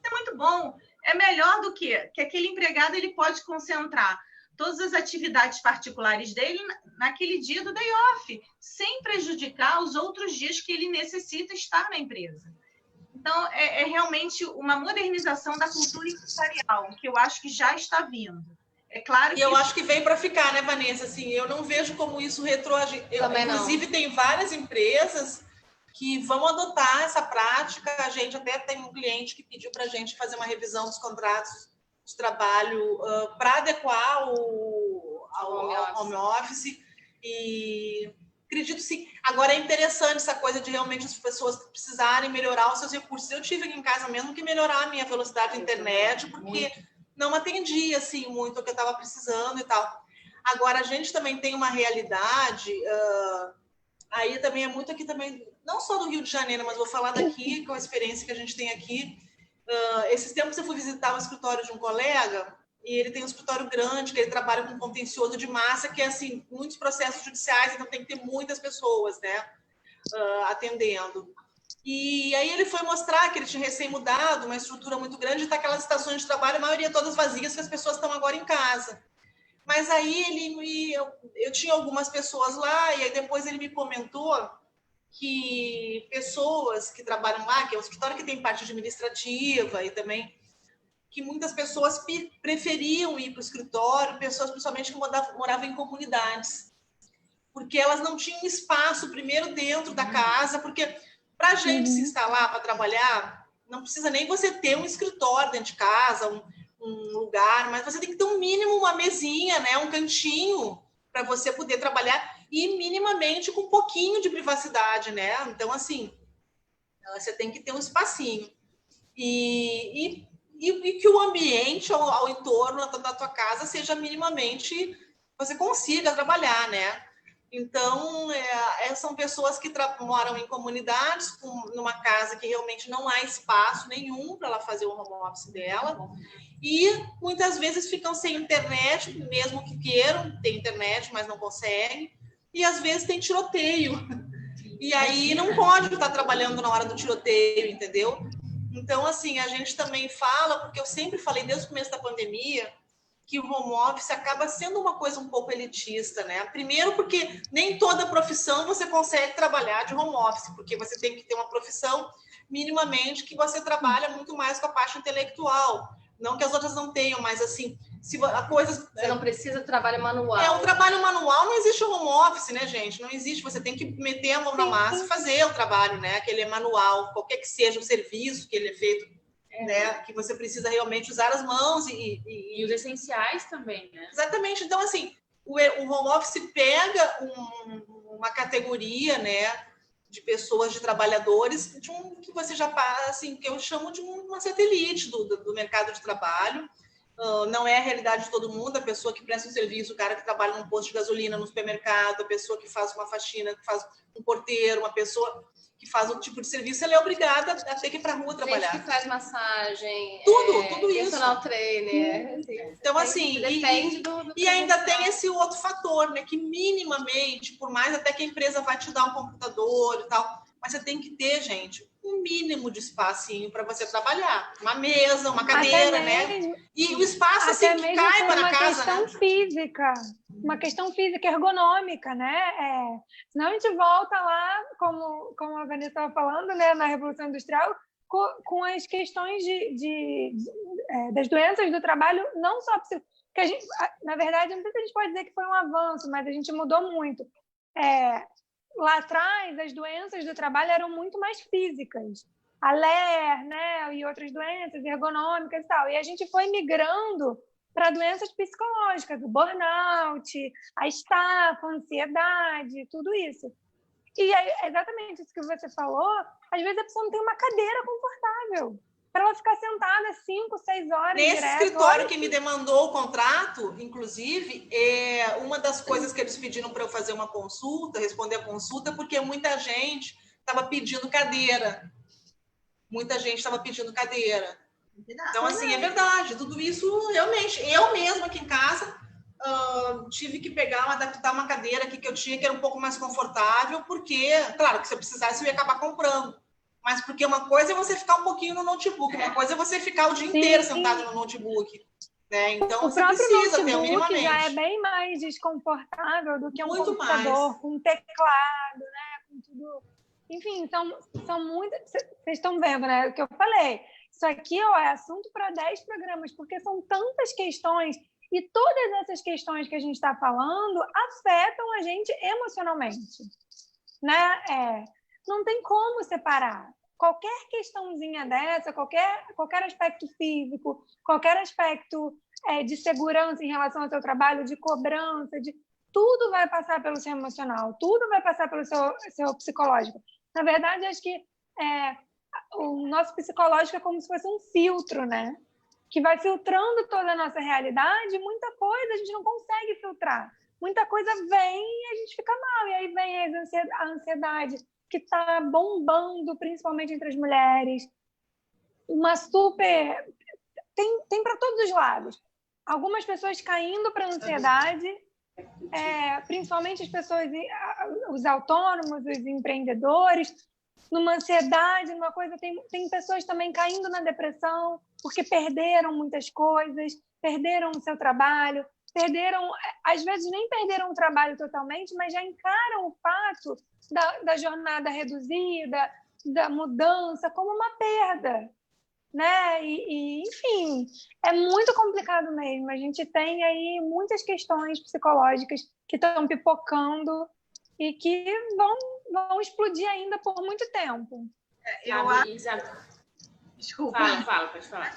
É muito bom. É melhor do que aquele empregado ele pode concentrar todas as atividades particulares dele naquele dia do day off, sem prejudicar os outros dias que ele necessita estar na empresa. Então, é realmente uma modernização da cultura empresarial, que eu acho que já está vindo. É claro que... E eu acho que veio para ficar, né, Vanessa? Assim, eu não vejo como isso retroagir. Inclusive, tem várias empresas que vão adotar essa prática. A gente até tem um cliente que pediu para a gente fazer uma revisão dos contratos de trabalho para adequar ao home office. E acredito sim. Agora é interessante essa coisa de realmente as pessoas precisarem melhorar os seus recursos. Eu tive aqui em casa mesmo que melhorar a minha velocidade de internet, porque não atendia assim, muito o que eu estava precisando e tal. Agora, a gente também tem uma realidade, aí também é muito aqui também, não só do Rio de Janeiro, mas vou falar daqui, com a experiência que a gente tem aqui. Esses tempos eu fui visitar o escritório de um colega, e ele tem um escritório grande, que ele trabalha com contencioso de massa, que é assim, muitos processos judiciais, então tem que ter muitas pessoas, né, atendendo. E aí ele foi mostrar que ele tinha recém-mudado, uma estrutura muito grande, e tá aquelas estações de trabalho, a maioria todas vazias, que as pessoas estão agora em casa. Mas aí eu tinha algumas pessoas lá, e aí depois ele me comentou que pessoas que trabalham lá, que é um escritório que tem parte administrativa e também que muitas pessoas preferiam ir para o escritório, pessoas principalmente que moravam em comunidades. porque elas não tinham espaço primeiro dentro da casa, porque para a gente se instalar para trabalhar, não precisa nem você ter um escritório dentro de casa, um lugar, mas você tem que ter um mínimo, uma mesinha, né, um cantinho para você poder trabalhar e minimamente com um pouquinho de privacidade, né? Então, assim, você tem que ter um espacinho. E que o ambiente ao entorno da tua casa seja minimamente, você consiga trabalhar, né? Então, são pessoas que moram em comunidades, numa casa que realmente não há espaço nenhum para ela fazer o home office dela, e muitas vezes ficam sem internet, mesmo que queiram ter internet, mas não conseguem, e às vezes tem tiroteio, e aí não pode estar trabalhando na hora do tiroteio, entendeu? Então, assim, a gente também fala, porque eu sempre falei desde o começo da pandemia, que o home office acaba sendo uma coisa um pouco elitista, né? Primeiro porque nem toda profissão você consegue trabalhar de home office, porque você tem que ter uma profissão minimamente que você trabalha muito mais com a parte intelectual. Não que as outras não tenham, mas assim, se a coisa... Você não precisa de trabalho manual. O trabalho manual não existe home office, né, gente? Não existe, você tem que meter a mão na massa e fazer o trabalho, né? Aquele é manual, qualquer que seja o serviço que ele é feito, né? Que você precisa realmente usar as mãos e os essenciais também, né? Exatamente. Então, assim, o home office pega uma categoria, né, de pessoas, de trabalhadores, que você já passa, assim, que eu chamo de uma satélite do mercado de trabalho. Não é a realidade de todo mundo, a pessoa que presta um serviço, o cara que trabalha num posto de gasolina, no supermercado, a pessoa que faz uma faxina, que faz um porteiro, uma pessoa que faz um tipo de serviço, ela é obrigada a ter que ir para a rua trabalhar. Gente que faz massagem, tudo isso. Personal trainer. Então, assim, depende e ainda tem esse outro fator, né? Que minimamente, por mais até que a empresa vai te dar um computador e tal, mas você tem que ter, gente, um mínimo de espacinho para você trabalhar. Uma mesa, uma cadeira, né? E o espaço, assim, que caiba na casa. Uma questão física, ergonômica, né? Senão a gente volta lá, como a Vanessa estava falando, né, na Revolução Industrial, com as questões das doenças do trabalho, não só porque a gente, na verdade, não sei se a gente pode dizer que foi um avanço, mas a gente mudou muito. Lá atrás, as doenças do trabalho eram muito mais físicas, a LER, né, e outras doenças ergonômicas e tal, e a gente foi migrando para doenças psicológicas, o burnout, a estafa, a ansiedade, tudo isso. E é exatamente isso que você falou, às vezes a pessoa não tem uma cadeira confortável para ela ficar sentada 5, 6 horas Nesse direto. escritório que me demandou o contrato, inclusive, uma das coisas que eles pediram para eu fazer uma consulta, responder a consulta, porque muita gente estava pedindo cadeira. Muita gente estava pedindo cadeira. Então, assim, é verdade. Tudo isso, realmente, eu mesma aqui em casa tive que adaptar uma cadeira aqui que eu tinha, que era um pouco mais confortável, porque, claro, que se eu precisasse, eu ia acabar comprando. Mas porque uma coisa é você ficar um pouquinho no notebook, uma coisa é você ficar o dia inteiro sentado no notebook. Né? Então, você precisa ter minimamente. Já é bem mais desconfortável do que um muito computador, mais. Com um teclado, né? Com tudo. Enfim, são muitas... Vocês estão vendo, né? O que eu falei. Isso aqui é assunto para 10 programas, porque são tantas questões e todas essas questões que a gente está falando afetam a gente emocionalmente. Né? Não tem como separar. Qualquer questãozinha dessa, qualquer aspecto físico, qualquer aspecto de segurança em relação ao seu trabalho, de cobrança, tudo vai passar pelo seu emocional, tudo vai passar pelo seu psicológico. Na verdade, acho que o nosso psicológico é como se fosse um filtro, né? Que vai filtrando toda a nossa realidade, e muita coisa a gente não consegue filtrar. Muita coisa vem e a gente fica mal, e aí vem a ansiedade, que está bombando, principalmente entre as mulheres. Uma super... Tem para todos os lados. Algumas pessoas caindo para a ansiedade, principalmente as pessoas, os autônomos, os empreendedores, numa ansiedade, numa coisa... Tem pessoas também caindo na depressão, porque perderam muitas coisas, perderam o seu trabalho, às vezes nem perderam o trabalho totalmente, mas já encaram o fato da jornada reduzida, da mudança, como uma perda, né? Enfim, é muito complicado mesmo. A gente tem aí muitas questões psicológicas que estão pipocando e que vão explodir ainda por muito tempo. Eu acho... Desculpa. Pode falar.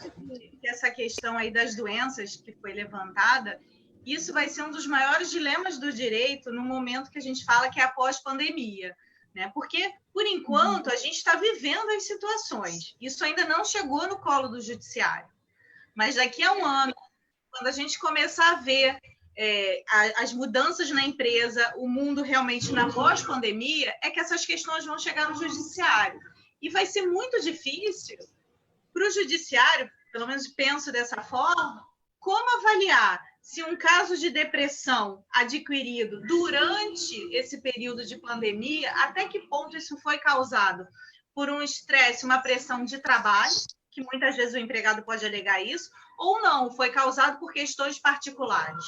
Essa questão aí das doenças que foi levantada, isso vai ser um dos maiores dilemas do direito no momento que a gente fala que é após pandemia, né? Porque, por enquanto, a gente está vivendo as situações. Isso ainda não chegou no colo do judiciário. Mas daqui a um ano, quando a gente começar a ver as mudanças na empresa, o mundo realmente na pós-pandemia, é que essas questões vão chegar no judiciário. E vai ser muito difícil para o judiciário, pelo menos penso dessa forma, como avaliar se um caso de depressão adquirido durante esse período de pandemia, até que ponto isso foi causado por um estresse, uma pressão de trabalho, que muitas vezes o empregado pode alegar isso, ou não, foi causado por questões particulares.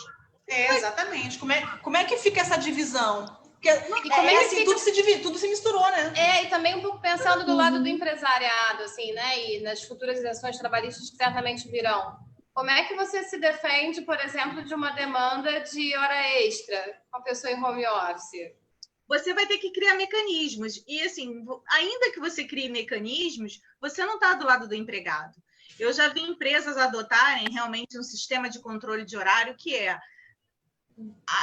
Exatamente. Como é que fica essa divisão? Porque assim, tudo se misturou, né? E também um pouco pensando do lado do empresariado, assim, né? E nas futuras ações trabalhistas que certamente virão. Como é que você se defende, por exemplo, de uma demanda de hora extra com a pessoa em home office? Você vai ter que criar mecanismos. E, assim, ainda que você crie mecanismos, você não está do lado do empregado. Eu já vi empresas adotarem realmente um sistema de controle de horário que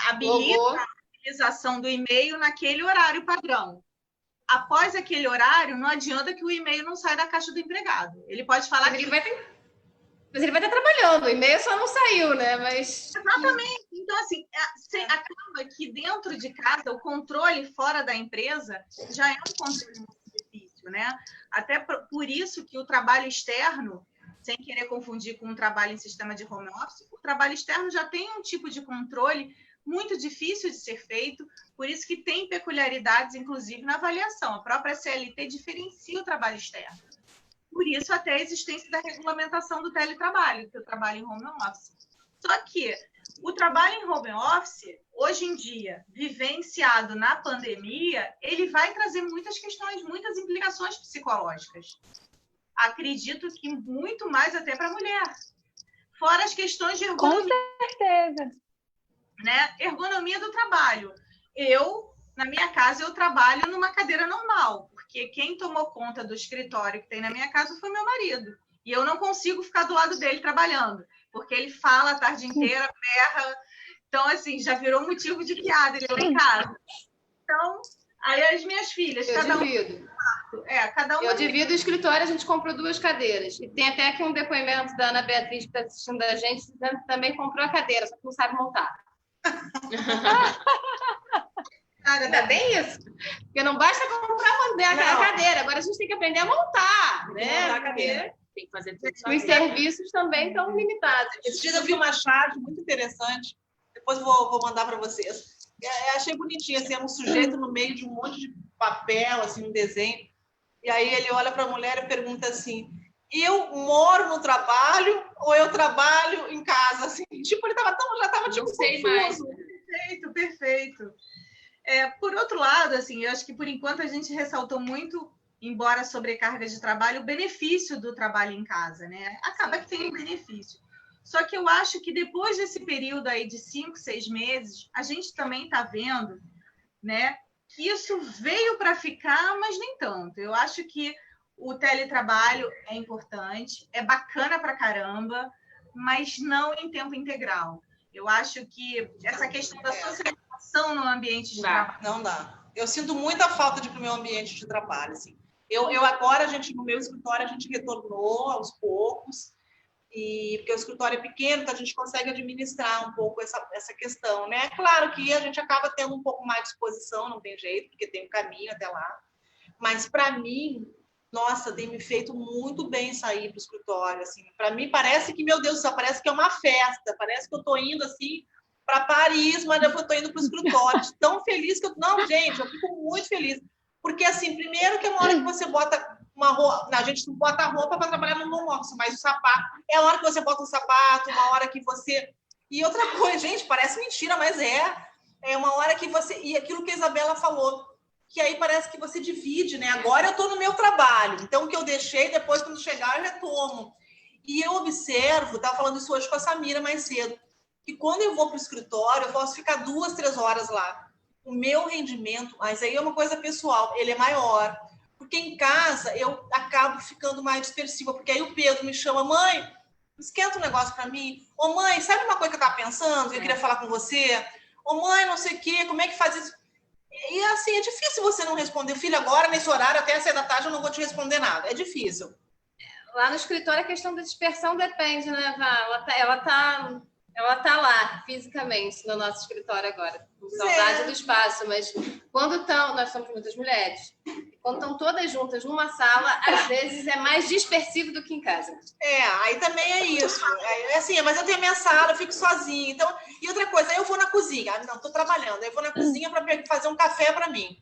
habilita a utilização do e-mail naquele horário padrão. Após aquele horário, não adianta que o e-mail não saia da caixa do empregado. Ele pode falar que... Mas ele vai estar trabalhando, o e-mail só não saiu, né? Mas... Exatamente. Então, assim, acaba que dentro de casa, o controle fora da empresa já é um controle muito difícil, né? Até por isso que o trabalho externo, sem querer confundir com o trabalho em sistema de home office, o trabalho externo já tem um tipo de controle muito difícil de ser feito, por isso que tem peculiaridades, inclusive, na avaliação. A própria CLT diferencia o trabalho externo. Por isso, até a existência da regulamentação do teletrabalho, que eu trabalho em home office. Só que o trabalho em home office, hoje em dia, vivenciado na pandemia, ele vai trazer muitas questões, muitas implicações psicológicas. Acredito que muito mais até para a mulher. Fora as questões de ergonomia. Com certeza. Né? Ergonomia do trabalho. Na minha casa, eu trabalho numa cadeira normal, porque quem tomou conta do escritório que tem na minha casa foi meu marido. E eu não consigo ficar do lado dele trabalhando, porque ele fala a tarde inteira, berra. Então, assim, já virou motivo de piada ele lá em casa. Então, aí as minhas filhas, Eu divido o escritório, a gente comprou 2 cadeiras. E tem até aqui um depoimento da Ana Beatriz, que está assistindo a gente, dizendo que também comprou a cadeira, só que não sabe montar. É bem isso. Porque não basta comprar a cadeira, agora a gente tem que aprender a montar, né? A cadeira. Tem que fazer tudo. Os serviços também estão limitados. Esse dia eu vi uma charge muito interessante, depois vou mandar para vocês. Achei bonitinho, assim, é um sujeito no meio de um monte de papel, assim, um desenho, e aí ele olha para a mulher e pergunta assim: eu moro no trabalho ou eu trabalho em casa? Assim, tipo, ele já estava tipo, confuso. Perfeito. Por outro lado, assim, eu acho que por enquanto a gente ressaltou muito, embora a sobrecarga de trabalho, o benefício do trabalho em casa, né? Acaba que tem um benefício. Só que eu acho que depois desse período aí de 5, 6 meses, a gente também está vendo, né, que isso veio para ficar, mas nem tanto. Eu acho que o teletrabalho é importante, é bacana pra caramba, mas não em tempo integral. Eu acho que essa questão da socialização no ambiente de trabalho... Não dá. Eu sinto muita falta de ir para o meu ambiente de trabalho. Assim. Eu agora, no meu escritório, a gente retornou aos poucos, porque o escritório é pequeno, então a gente consegue administrar um pouco essa questão, né? Claro que a gente acaba tendo um pouco mais de disposição, não tem jeito, porque tem um caminho até lá. Mas, para mim, nossa, tem me feito muito bem sair para o escritório. Assim. Para mim, parece que, meu Deus do céu, parece que é uma festa, parece que eu estou indo assim para Paris, mas eu estou indo para o escritório. Tão feliz que eu... Não, gente, eu fico muito feliz. Porque, assim, primeiro que é uma hora que você bota uma roupa... A gente não bota a roupa para trabalhar no home office, mas o sapato... É a hora que você bota um sapato, uma hora que você... E outra coisa, gente, parece mentira, mas é uma hora que você... E aquilo que a Isabela falou, que aí parece que você divide, né? Agora eu estou no meu trabalho, então o que eu deixei, depois, quando chegar, eu retomo. E eu observo, estava falando isso hoje com a Samira mais cedo, que quando eu vou para o escritório, eu posso ficar 2, 3 horas lá. o meu rendimento, mas aí é uma coisa pessoal, ele é maior. Porque em casa eu acabo ficando mais dispersiva, porque aí o Pedro me chama, mãe, esquenta um negócio para mim. Ô mãe, sabe uma coisa que eu estava pensando, que eu queria falar com você? Ô mãe, não sei o quê, como é que faz isso? E assim, é difícil você não responder. Filho, agora, nesse horário, até às 6 da tarde, eu não vou te responder nada. É difícil. Lá no escritório, a questão da dispersão depende, né, Vá? Ela tá lá, fisicamente, no nosso escritório agora. Com saudade do espaço, mas quando nós somos muitas mulheres, quando estão todas juntas numa sala, às vezes é mais dispersivo do que em casa. Aí também é isso. Assim, mas eu tenho a minha sala, eu fico sozinha. Então, e outra coisa, eu vou na cozinha. Não, estou trabalhando. Eu vou na cozinha para fazer um café para mim.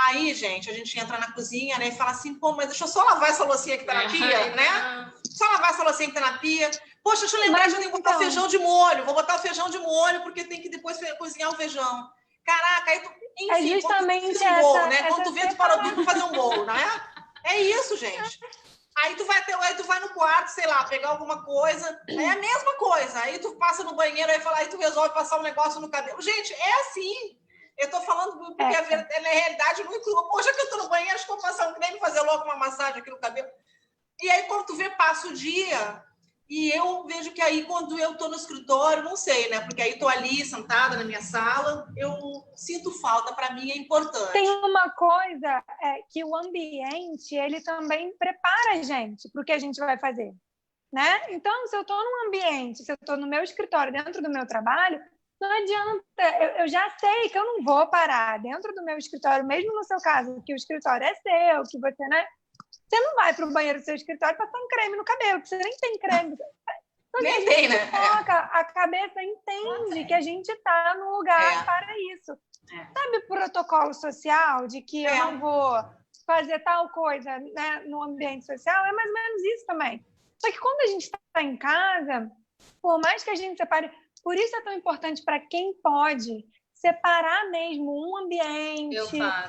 Aí, gente, a gente entra na cozinha, né, e fala assim, pô, mas deixa eu só lavar essa loucinha que tá na pia, né? Só lavar essa loucinha que tá na pia. Poxa, deixa eu lembrar que eu tenho que botar feijão de molho. Vou botar o feijão de molho, porque tem que depois cozinhar o feijão. Caraca, aí tu... Enfim, justamente quando tu fez um bolo, né? Quando tu vê, tu parou tudo pra fazer um bolo, não é? É isso, gente. Aí tu vai no quarto, sei lá, pegar alguma coisa. É a mesma coisa. Aí tu passa no banheiro, aí tu resolve passar um negócio no cabelo. Gente, é assim. Eu tô falando porque na realidade não inclui. Poxa, que eu tô no banheiro, acho que vou passar nem fazer logo uma massagem aqui no cabelo. E aí, quando tu vê, passa o dia, e eu vejo que aí, quando eu tô no escritório, não sei, né? Porque aí tô ali, sentada na minha sala, eu sinto falta, para mim é importante. Tem uma coisa que o ambiente, ele também prepara a gente para o que a gente vai fazer, né? Então, se eu tô num ambiente, se eu tô no meu escritório, dentro do meu trabalho, não adianta, eu já sei que eu não vou parar dentro do meu escritório, mesmo no seu caso, que o escritório é seu, que você, né? Você não vai para o banheiro do seu escritório passar um creme no cabelo, porque você nem tem creme. Então, nem tem, né? A cabeça entende que a gente está no lugar para isso. Sabe o protocolo social de que eu não vou fazer tal coisa, né, no ambiente social? É mais ou menos isso também. Só que quando a gente está em casa, por mais que a gente separe... Por isso é tão importante para quem pode separar mesmo um ambiente,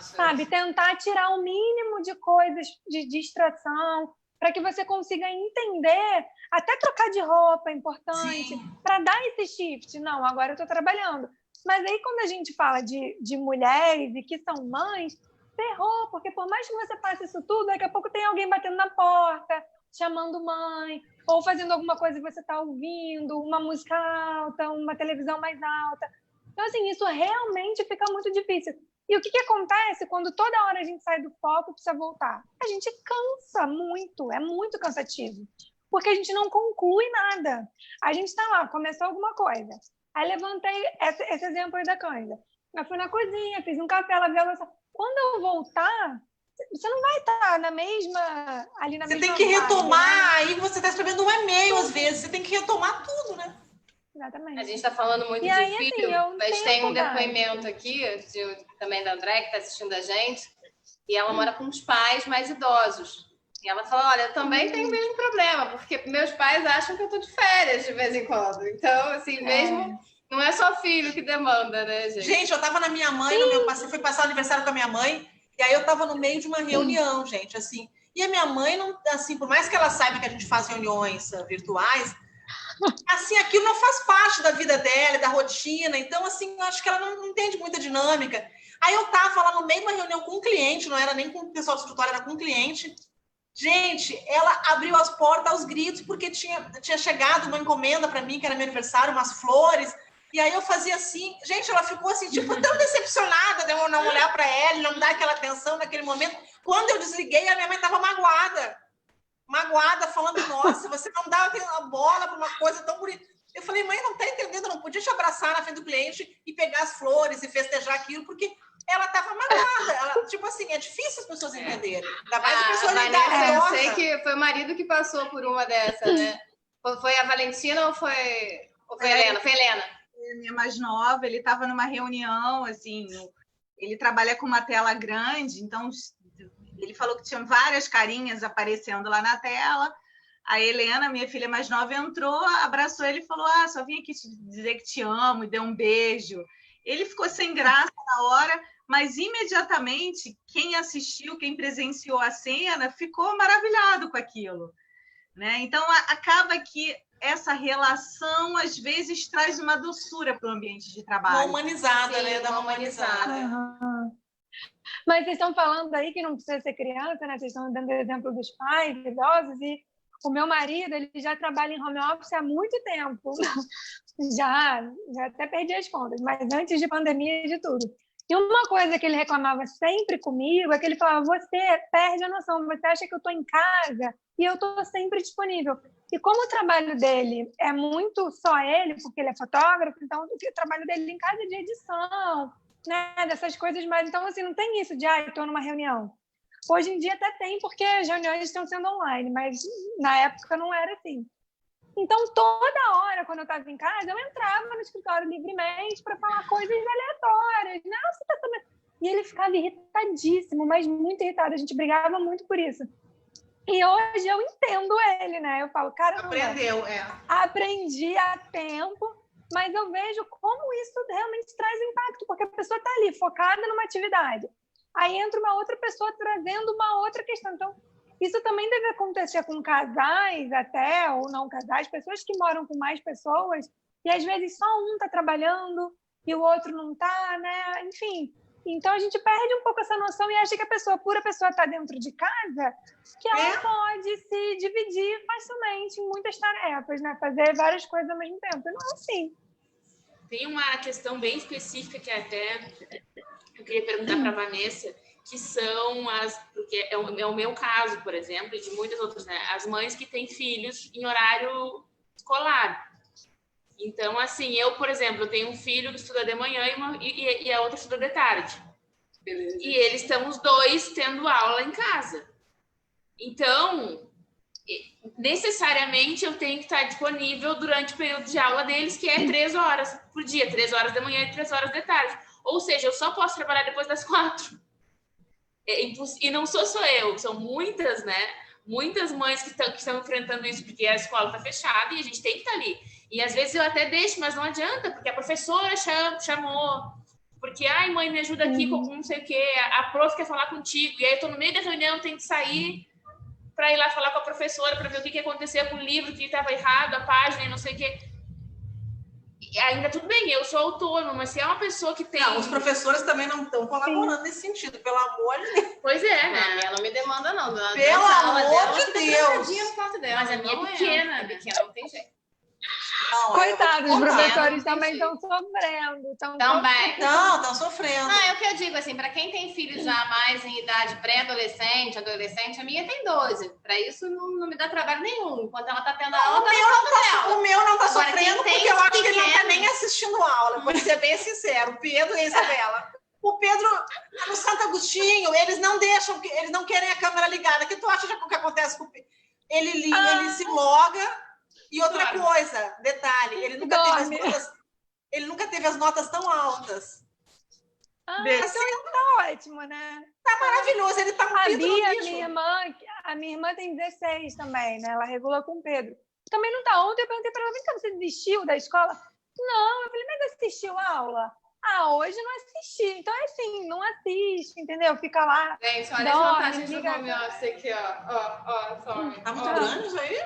sabe? Tentar tirar o mínimo de coisas de distração para que você consiga entender, até trocar de roupa é importante, para dar esse shift. Não, agora eu estou trabalhando. Mas aí quando a gente fala de mulheres e que são mães, ferrou, porque por mais que você faça isso tudo, daqui a pouco tem alguém batendo na porta, chamando mãe, ou fazendo alguma coisa que você está ouvindo, uma música alta, uma televisão mais alta. Então, assim, isso realmente fica muito difícil. E o que acontece quando toda hora a gente sai do foco e precisa voltar? A gente cansa muito, é muito cansativo, porque a gente não conclui nada. A gente está lá, começou alguma coisa. Aí levantei esse exemplo aí da Cândida. Eu fui na cozinha, fiz um café, ela viu a louça. Quando eu voltar, você não vai estar ali na mesma Você tem que retomar, né? Aí você está escrevendo um e-mail às vezes, você tem que retomar tudo, né? Exatamente. A gente está falando muito de filho, assim, mas tem um depoimento aqui, também da André, que está assistindo a gente, e ela mora com os pais mais idosos. E ela fala, olha, eu também tenho o mesmo problema, porque meus pais acham que eu estou de férias de vez em quando. Então, assim, mesmo... Não é só filho que demanda, né, gente? Gente, eu estava na minha mãe, eu fui passar o aniversário com a minha mãe, e aí eu estava no meio de uma reunião, gente, assim. E a minha mãe, não, assim, por mais que ela saiba que a gente faz reuniões virtuais, assim, aquilo não faz parte da vida dela, da rotina. Então, assim, eu acho que ela não entende muita dinâmica. Aí eu estava lá no meio de uma reunião com um cliente, não era nem com o pessoal do escritório, era com um cliente. Gente, ela abriu as portas aos gritos, porque tinha chegado uma encomenda para mim, que era meu aniversário, umas flores. E aí eu fazia assim, gente, ela ficou assim, tipo, tão decepcionada de eu não olhar para ela, não dar aquela atenção naquele momento. Quando eu desliguei, a minha mãe estava magoada, falando, nossa, você não dá a bola para uma coisa tão bonita. Eu falei, mãe, não está entendendo, eu não podia te abraçar na frente do cliente e pegar as flores e festejar aquilo, porque ela estava magoada. Ela, tipo assim, é difícil as pessoas entenderem. Ainda mais a pessoa lidar. Eu sei que foi o marido que passou por uma dessas, né? Foi a Valentina ou foi a Helena? Foi a Helena. Minha mais nova, ele estava numa reunião, assim, ele trabalha com uma tela grande, então ele falou que tinha várias carinhas aparecendo lá na tela. A Helena, minha filha mais nova, entrou, abraçou ele e falou, só vim aqui te dizer que te amo, e deu um beijo. Ele ficou sem graça na hora, mas imediatamente quem assistiu, quem presenciou a cena, ficou maravilhado com aquilo, né? Então, acaba que essa relação, às vezes, traz uma doçura para o ambiente de trabalho. Uma humanizada, Sim, né? Dá uma uma humanizada. Aham. Mas vocês estão falando aí que não precisa ser criança, né? Vocês estão dando exemplo dos pais, idosos, e o meu marido, ele já trabalha em home office há muito tempo. Já até perdi as contas, mas antes de pandemia e de tudo. E uma coisa que ele reclamava sempre comigo é que ele falava, você perde a noção, você acha que eu estou em casa e eu estou sempre disponível. E como o trabalho dele é muito só ele, porque ele é fotógrafo, então o trabalho dele em casa é de edição, né, dessas coisas, mas então assim, não tem isso de, estou numa reunião. Hoje em dia até tem, porque as reuniões estão sendo online, mas na época não era assim. Então, toda hora, quando eu estava em casa, eu entrava no escritório livremente para falar coisas aleatórias. Não, você tá sabendo? E ele ficava irritadíssimo, mas muito irritado. A gente brigava muito por isso. E hoje eu entendo ele, né? Eu falo, cara, Aprendeu, aprendi a tempo, mas eu vejo como isso realmente traz impacto, porque a pessoa está ali, focada numa atividade. Aí entra uma outra pessoa trazendo uma outra questão. Então, isso também deve acontecer com casais até, ou não casais, pessoas que moram com mais pessoas, e às vezes só um está trabalhando e o outro não está, né? Enfim, então a gente perde um pouco essa noção e acha que por a pessoa estar dentro de casa, que ela pode se dividir facilmente em muitas tarefas, né? Fazer várias coisas ao mesmo tempo. Não é assim. Tem uma questão bem específica que até eu queria perguntar para a Vanessa, que são porque é o meu caso, por exemplo, e de muitas outras, né? As mães que têm filhos em horário escolar. Então, assim, eu, por exemplo, eu tenho um filho que estuda de manhã e a outra estuda de tarde. Beleza. E eles estão os dois tendo aula em casa. Então, necessariamente eu tenho que estar disponível durante o período de aula deles, que é 3 horas por dia, 3 horas da manhã e 3 horas da tarde. Ou seja, eu só posso trabalhar depois das 4. E não sou só eu, são muitas, né? Muitas mães que estão enfrentando isso, porque a escola está fechada e a gente tem que estar ali. E às vezes eu até deixo, mas não adianta, porque a professora chamou, porque, mãe, me ajuda aqui com não sei o quê, a prof quer falar contigo, e aí eu estou no meio da reunião, tenho que sair para ir lá falar com a professora, para ver o que aconteceu com o livro, que estava errado, a página e não sei o quê. Ainda tudo bem, eu sou autônoma, mas se é uma pessoa que tem... Não, os professores também não estão colaborando nesse sentido, pelo amor de Deus. Pois é, né? A minha não me demanda, não. Pelo amor de Deus. Mas a minha é pequena. Pequena não tem jeito. Não, coitados, os professores também estão sofrendo. Também. Não, estão sofrendo. É o que eu digo, assim, para quem tem filhos já mais em idade pré-adolescente, adolescente, a minha tem 12. Para isso não me dá trabalho nenhum. Enquanto ela está tendo aula, o meu não está sofrendo porque eu acho que ele não está pequeno. nem assistindo aula. Vou ser bem sincero, o Pedro e a Isabela. O Pedro, no Santo Agostinho, eles não deixam, eles não querem a câmera ligada. O que tu acha que acontece com o Pedro? Ele liga, ele se loga. E outra coisa, detalhe, ele nunca teve as notas tão altas. Então tá ótimo, né? Tá maravilhoso, ele tá com o Pedro no bicho. A minha irmã tem 16 também, né? Ela regula com o Pedro. Também não tá. Ontem eu perguntei pra ela, vem cá, você desistiu da escola? Não, eu falei, mas assistiu a aula? Hoje não assisti. Então é assim, não assiste, entendeu? Fica lá. Gente, olha as vantagens do home office aqui, ó. Tá muito grande isso aí?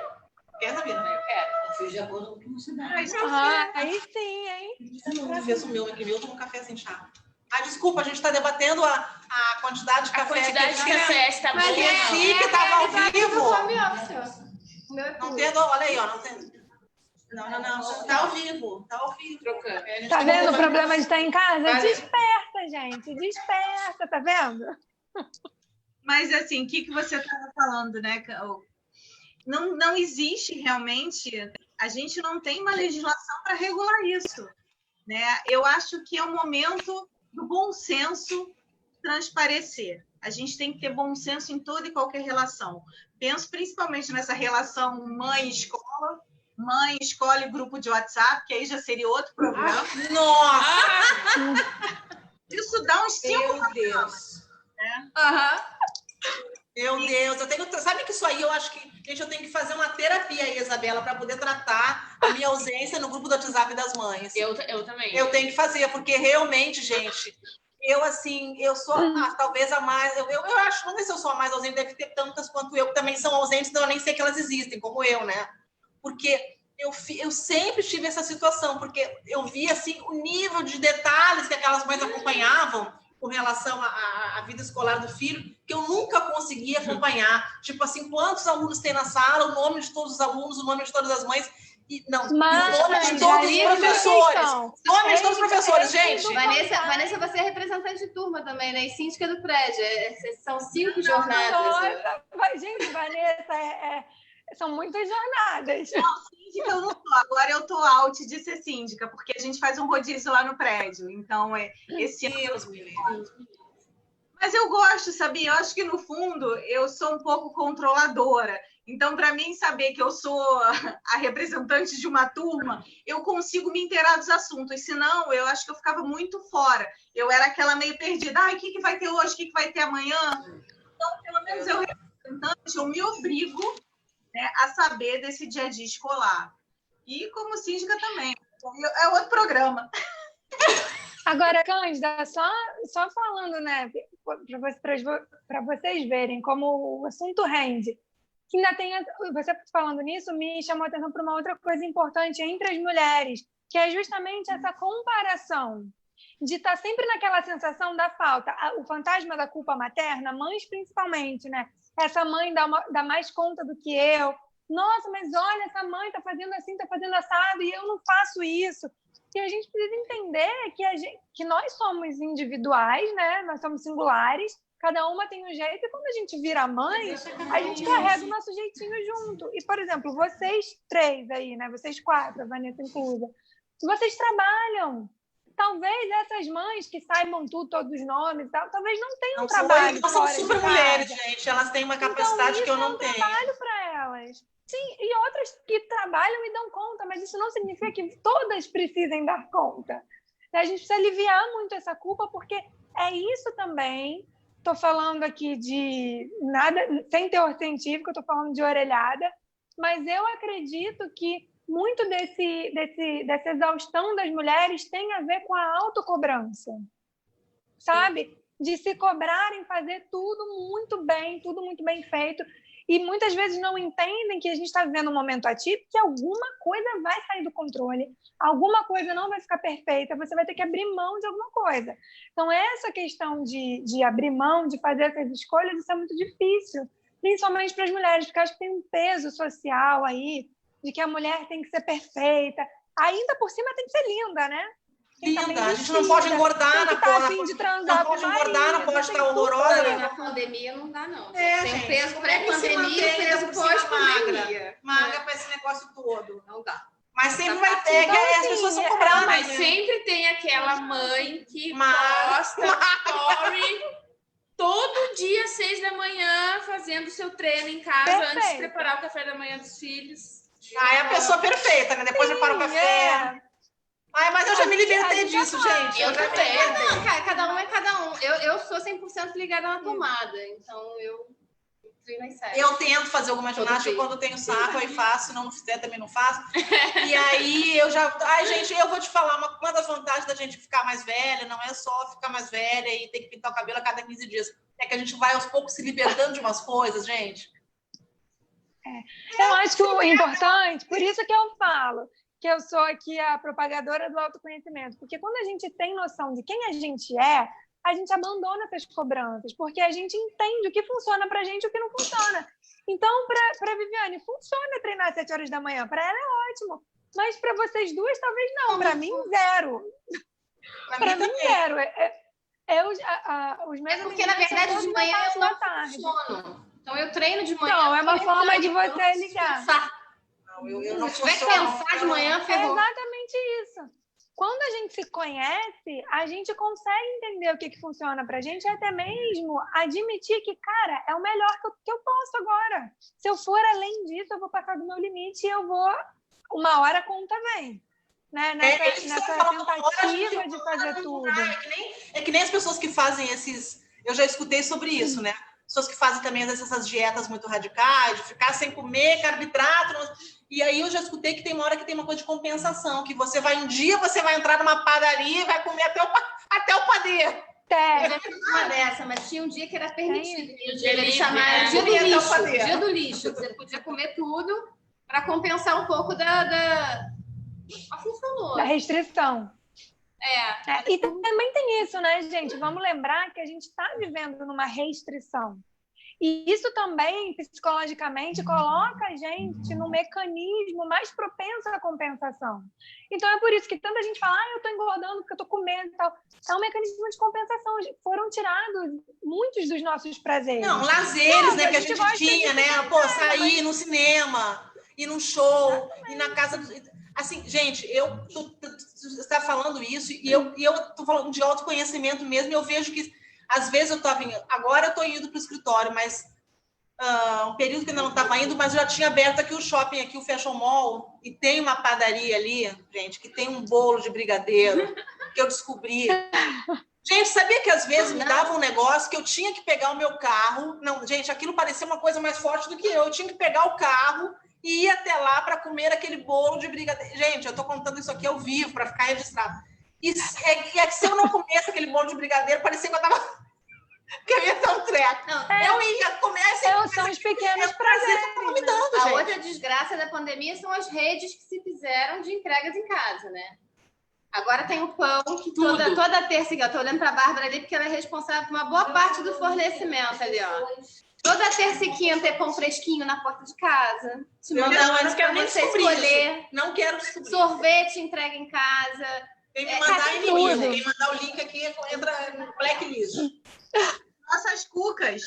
Quer, Sabina? Eu quero. Eu fiz de acordo com o que você dá. Aí sim, hein? Talvez o meu aqui, eu tomo um café sem chá. Desculpa, a gente está debatendo a quantidade de café. A quantidade de café está boa. Que estava ao vivo. Não tem, olha aí, ó. Não tem. Não. Tá ao vivo. Trocando. Tá vendo o problema de estar em casa? Desperta, gente. Desperta, tá vendo? Mas, assim, o que você estava falando, né? Não existe realmente, a gente não tem uma legislação para regular isso, né? Eu acho que é o momento do bom senso transparecer. A gente tem que ter bom senso em toda e qualquer relação. Penso principalmente nessa relação mãe-escola, mãe-escola e grupo de WhatsApp, que aí já seria outro problema. Nossa! Isso dá uns 5 Meu Deus! Né? Meu Deus, sabe que isso aí eu acho que, gente, eu tenho que fazer uma terapia aí, Isabela, para poder tratar a minha ausência no grupo do WhatsApp das mães. Eu também. Eu tenho que fazer, porque realmente, gente, eu sou talvez a mais, eu acho, não sei se eu sou a mais ausente, deve ter tantas quanto eu, que também são ausentes, então eu nem sei que elas existem, como eu, né? Porque eu sempre tive essa situação, porque eu via assim, o nível de detalhes que aquelas mães acompanhavam com relação à vida escolar do filho, que eu nunca conseguia acompanhar. Tipo assim, quantos alunos tem na sala, o nome de todos os alunos, o nome de todas as mães, e o nome de todos os professores. O nome de todos os professores, gente. Vanessa, você é representante de turma também, né? E síndica do prédio. São 5 jornadas. Nossa, gente, Vanessa, são muitas jornadas. Não, síndica eu não sou. Agora eu tô out de ser síndica, porque a gente faz um rodízio lá no prédio. Então, esse ano... Mas eu gosto, sabia? Eu acho que, no fundo, eu sou um pouco controladora. Então, para mim, saber que eu sou a representante de uma turma, eu consigo me inteirar dos assuntos. Senão, eu acho que eu ficava muito fora. Eu era aquela meio perdida. Ai, o que vai ter hoje? O que vai ter amanhã? Então, pelo menos eu, representante, eu me obrigo, né, a saber desse dia a dia escolar. E como síndica também. É outro programa. Agora, Cândida, só falando, né, para vocês verem como o assunto rende, que ainda tem, você falando nisso, me chamou a atenção para uma outra coisa importante entre as mulheres, que é justamente essa comparação de estar sempre naquela sensação da falta. O fantasma da culpa materna, mães principalmente, né? Essa mãe dá mais conta do que eu. Nossa, mas olha, essa mãe está fazendo assim, está fazendo assado, e eu não faço isso. E a gente precisa entender que nós somos individuais, né? Nós somos singulares, cada uma tem um jeito, e quando a gente vira mãe, a gente carrega o nosso jeitinho junto. E, por exemplo, vocês 3 aí, né? Vocês 4, a Vanessa inclusa, vocês trabalham. Talvez essas mães que saibam tudo, todos os nomes, talvez não tenham trabalho. Não são super mulheres, gente. Elas têm uma capacidade que eu não tenho. Trabalho para elas. Sim, e outras que trabalham e dão conta, mas isso não significa que todas precisem dar conta. A gente precisa aliviar muito essa culpa, porque é isso também. Estou falando aqui de nada, sem teor científico, estou falando de orelhada, mas eu acredito que muito dessa exaustão das mulheres tem a ver com a autocobrança, sabe? De se cobrarem fazer tudo muito bem feito, e muitas vezes não entendem que a gente está vivendo um momento atípico, que alguma coisa vai sair do controle, alguma coisa não vai ficar perfeita, você vai ter que abrir mão de alguma coisa. Então, essa questão de abrir mão, de fazer essas escolhas, isso é muito difícil, principalmente para as mulheres, porque acho que tem um peso social aí, de que a mulher tem que ser perfeita, ainda por cima tem que ser linda, né? Linda, a gente não pode engordar na porta. Não pode engordar, não pode estar horrorosa. Na pandemia não dá, não. Tem um peso pré-pandemia e peso pós-pandemia. Magra para esse negócio todo. Não dá. Mas sempre vai ter, então, as pessoas são cobradas. Mas sempre tem aquela mãe que posta story todo dia, 6 da manhã, fazendo seu treino em casa, antes de preparar o café da manhã dos filhos. É a pessoa perfeita, né? Depois prepara o café. Ai, mas eu já me libertei disso, gente. Eu também. Não, cara, cada um é cada um. Eu sou 100% ligada na tomada, então eu treino às 7. Eu tento fazer alguma ginástica quando tenho saco, aí faço, se não fizer também não faço. E aí eu já... Ai, gente, eu vou te falar, uma das vantagens da gente ficar mais velha, não é só ficar mais velha e ter que pintar o cabelo a cada 15 dias. É que a gente vai aos poucos se libertando de umas coisas, gente. Eu acho que o importante, por isso que eu falo, que eu sou aqui a propagadora do autoconhecimento, porque quando a gente tem noção de quem a gente abandona essas cobranças, porque a gente entende o que funciona pra gente e o que não funciona. Então, para Viviane, funciona treinar às 7 horas da manhã, para ela é ótimo, mas para vocês duas, talvez não, para mim, zero. Para mim, zero. Os meus porque, na verdade, de manhã eu não funciono. Então, eu treino de manhã. Não, é uma forma de você ligar. Eu não se tiver que pensar de manhã, ferrou. É exatamente isso. Quando a gente se conhece, a gente consegue entender o que funciona pra gente e até mesmo admitir que, cara, é o melhor que eu posso agora. Se eu for além disso, eu vou passar do meu limite e eu vou... Uma hora a conta vem. Né? Nessa tentativa de fazer tudo. É que nem as pessoas que fazem esses... Eu já escutei sobre isso, né? Pessoas que fazem também, às vezes, essas dietas muito radicais, de ficar sem comer, carboidrato. E aí eu já escutei que tem uma hora que tem uma coisa de compensação, que um dia você vai entrar numa padaria e vai comer até o padeiro. Uma dessa, mas tinha um dia que era permitido. Ele chamava dia do lixo. Dia do lixo. Você podia comer tudo, para compensar um pouco da restrição. É. E também tem isso, né, gente? Vamos lembrar que a gente está vivendo numa restrição. E isso também, psicologicamente, coloca a gente no mecanismo mais propenso à compensação. Então, é por isso que tanta gente fala, eu estou engordando porque eu estou comendo e tal. É um mecanismo de compensação. Foram tirados muitos dos nossos prazeres. Não, lazeres, né, que a gente tinha, né? Pô, sair, ir no cinema, ir num show, ir na casa... Assim, gente, você está falando isso e eu estou falando de autoconhecimento mesmo, e eu vejo que às vezes eu estava indo, agora eu estou indo para o escritório, mas um período que ainda não estava indo, mas eu já tinha aberto aqui o shopping, aqui o Fashion Mall, e tem uma padaria ali, gente, que tem um bolo de brigadeiro, que eu descobri. Gente, sabia que às vezes me dava um negócio que eu tinha que pegar o meu carro, não, gente, aquilo parecia uma coisa mais forte do que eu tinha que pegar o carro e ir até lá para comer aquele bolo de brigadeiro. Gente, eu estou contando isso aqui ao vivo, para ficar registrado. E se eu não comesse aquele bolo de brigadeiro, parecia que eu estava... que eu ia dar um treco. Eu ia comer... São os pequenos prazeres. A outra desgraça da pandemia são as redes que se fizeram de entregas em casa, né? Agora tem o pão, que toda terça... Eu estou olhando para a Bárbara ali, porque ela é responsável por uma boa parte do fornecimento ali, ó. Toda terça e quinta é pão fresquinho na porta de casa. Te mandando antes para você escolher. Não quero descobrir. Sorvete entrega em casa. Tem que mandar inimigo. Quem mandar o link aqui entra no blacklist. Nossas cucas.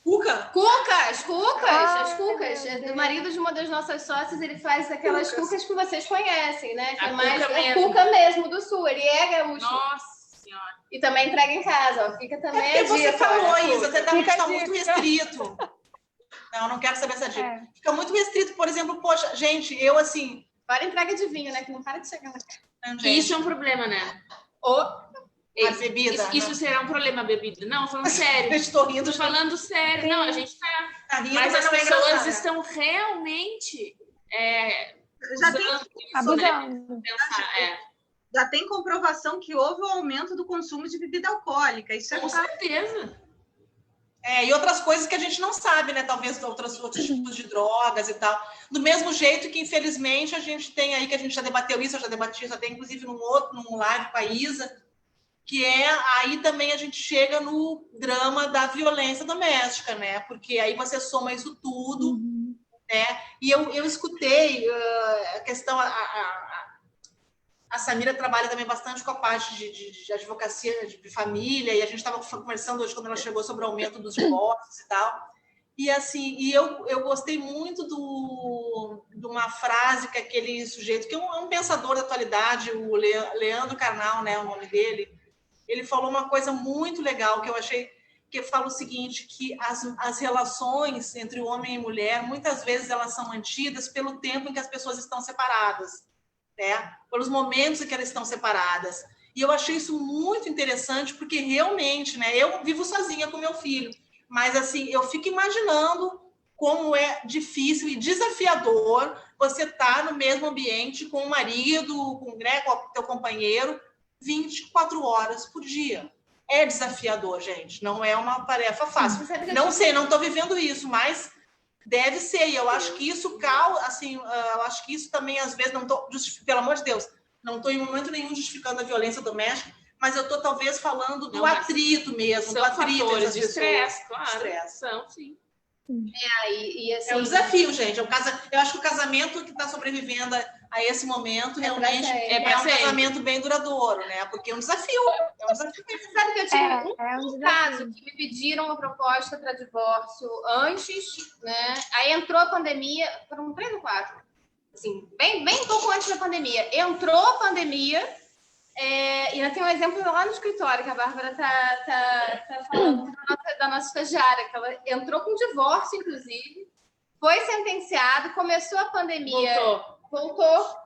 Cucas. As cucas. Do marido de uma das nossas sócias, ele faz aquelas cucas que vocês conhecem, né? Que é cuca mesmo do sul. Ele é gaúcho. Nossa Senhora. E também entrega em casa, ó. Fica também a dica. Você falou isso, você está muito restrito. Não quero saber essa dica. Fica muito restrito, por exemplo, poxa, gente, eu assim... Para entrega de vinho, né? Que não para de chegar na casa. Isso é um problema, né? A bebida. Isso será um problema, a bebida. Não, falando sério. Eu estou rindo. Estou falando sério. Não, a gente tá rindo, mas as pessoas estão realmente abusando. Já tem comprovação que houve o aumento do consumo de bebida alcoólica. Isso com certeza. E outras coisas que a gente não sabe, né? Talvez outros tipos de drogas e tal. Do mesmo jeito que, infelizmente, a gente tem aí, que a gente já debateu isso, eu já debati isso até, inclusive, num live com a Isa, que aí também a gente chega no drama da violência doméstica, né? Porque aí você soma isso tudo, né? E eu escutei a questão... A Samira trabalha também bastante com a parte de advocacia de família, e a gente estava conversando hoje, quando ela chegou, sobre o aumento dos divórcios e tal. E assim, eu gostei muito de uma frase que aquele sujeito, que é um pensador da atualidade, o Leandro Carnal, né, o nome dele, ele falou uma coisa muito legal, que eu achei, que fala o seguinte, que as relações entre o homem e mulher, muitas vezes elas são mantidas pelo tempo em que as pessoas estão separadas, né? Pelos momentos em que elas estão separadas. E eu achei isso muito interessante, porque realmente, né, eu vivo sozinha com meu filho, mas assim, eu fico imaginando como é difícil e desafiador você estar no mesmo ambiente com o marido, com o teu companheiro, 24 horas por dia. É desafiador, gente, não é uma tarefa fácil. Não sei, não estou vivendo isso, mas deve ser, e eu acho que isso assim, eu acho que isso também, às vezes, não estou, pelo amor de Deus, não estou em momento nenhum justificando a violência doméstica, mas eu estou talvez falando do atrito mesmo, do atrito fatores de estresse, claro. São, sim. Assim, é um desafio, gente. Eu acho que o casamento que está sobrevivendo a esse momento realmente é um casamento bem duradouro, né? Porque é um desafio. Sabe que eu tive um caso que me pediram uma proposta para divórcio antes, né? Aí entrou a pandemia, foram 3 ou 4, assim, bem pouco antes da pandemia. Entrou a pandemia, e ainda tem um exemplo lá no escritório que a Bárbara tá falando da nossa estagiária, que ela entrou com divórcio, inclusive, foi sentenciado, começou a pandemia, voltou.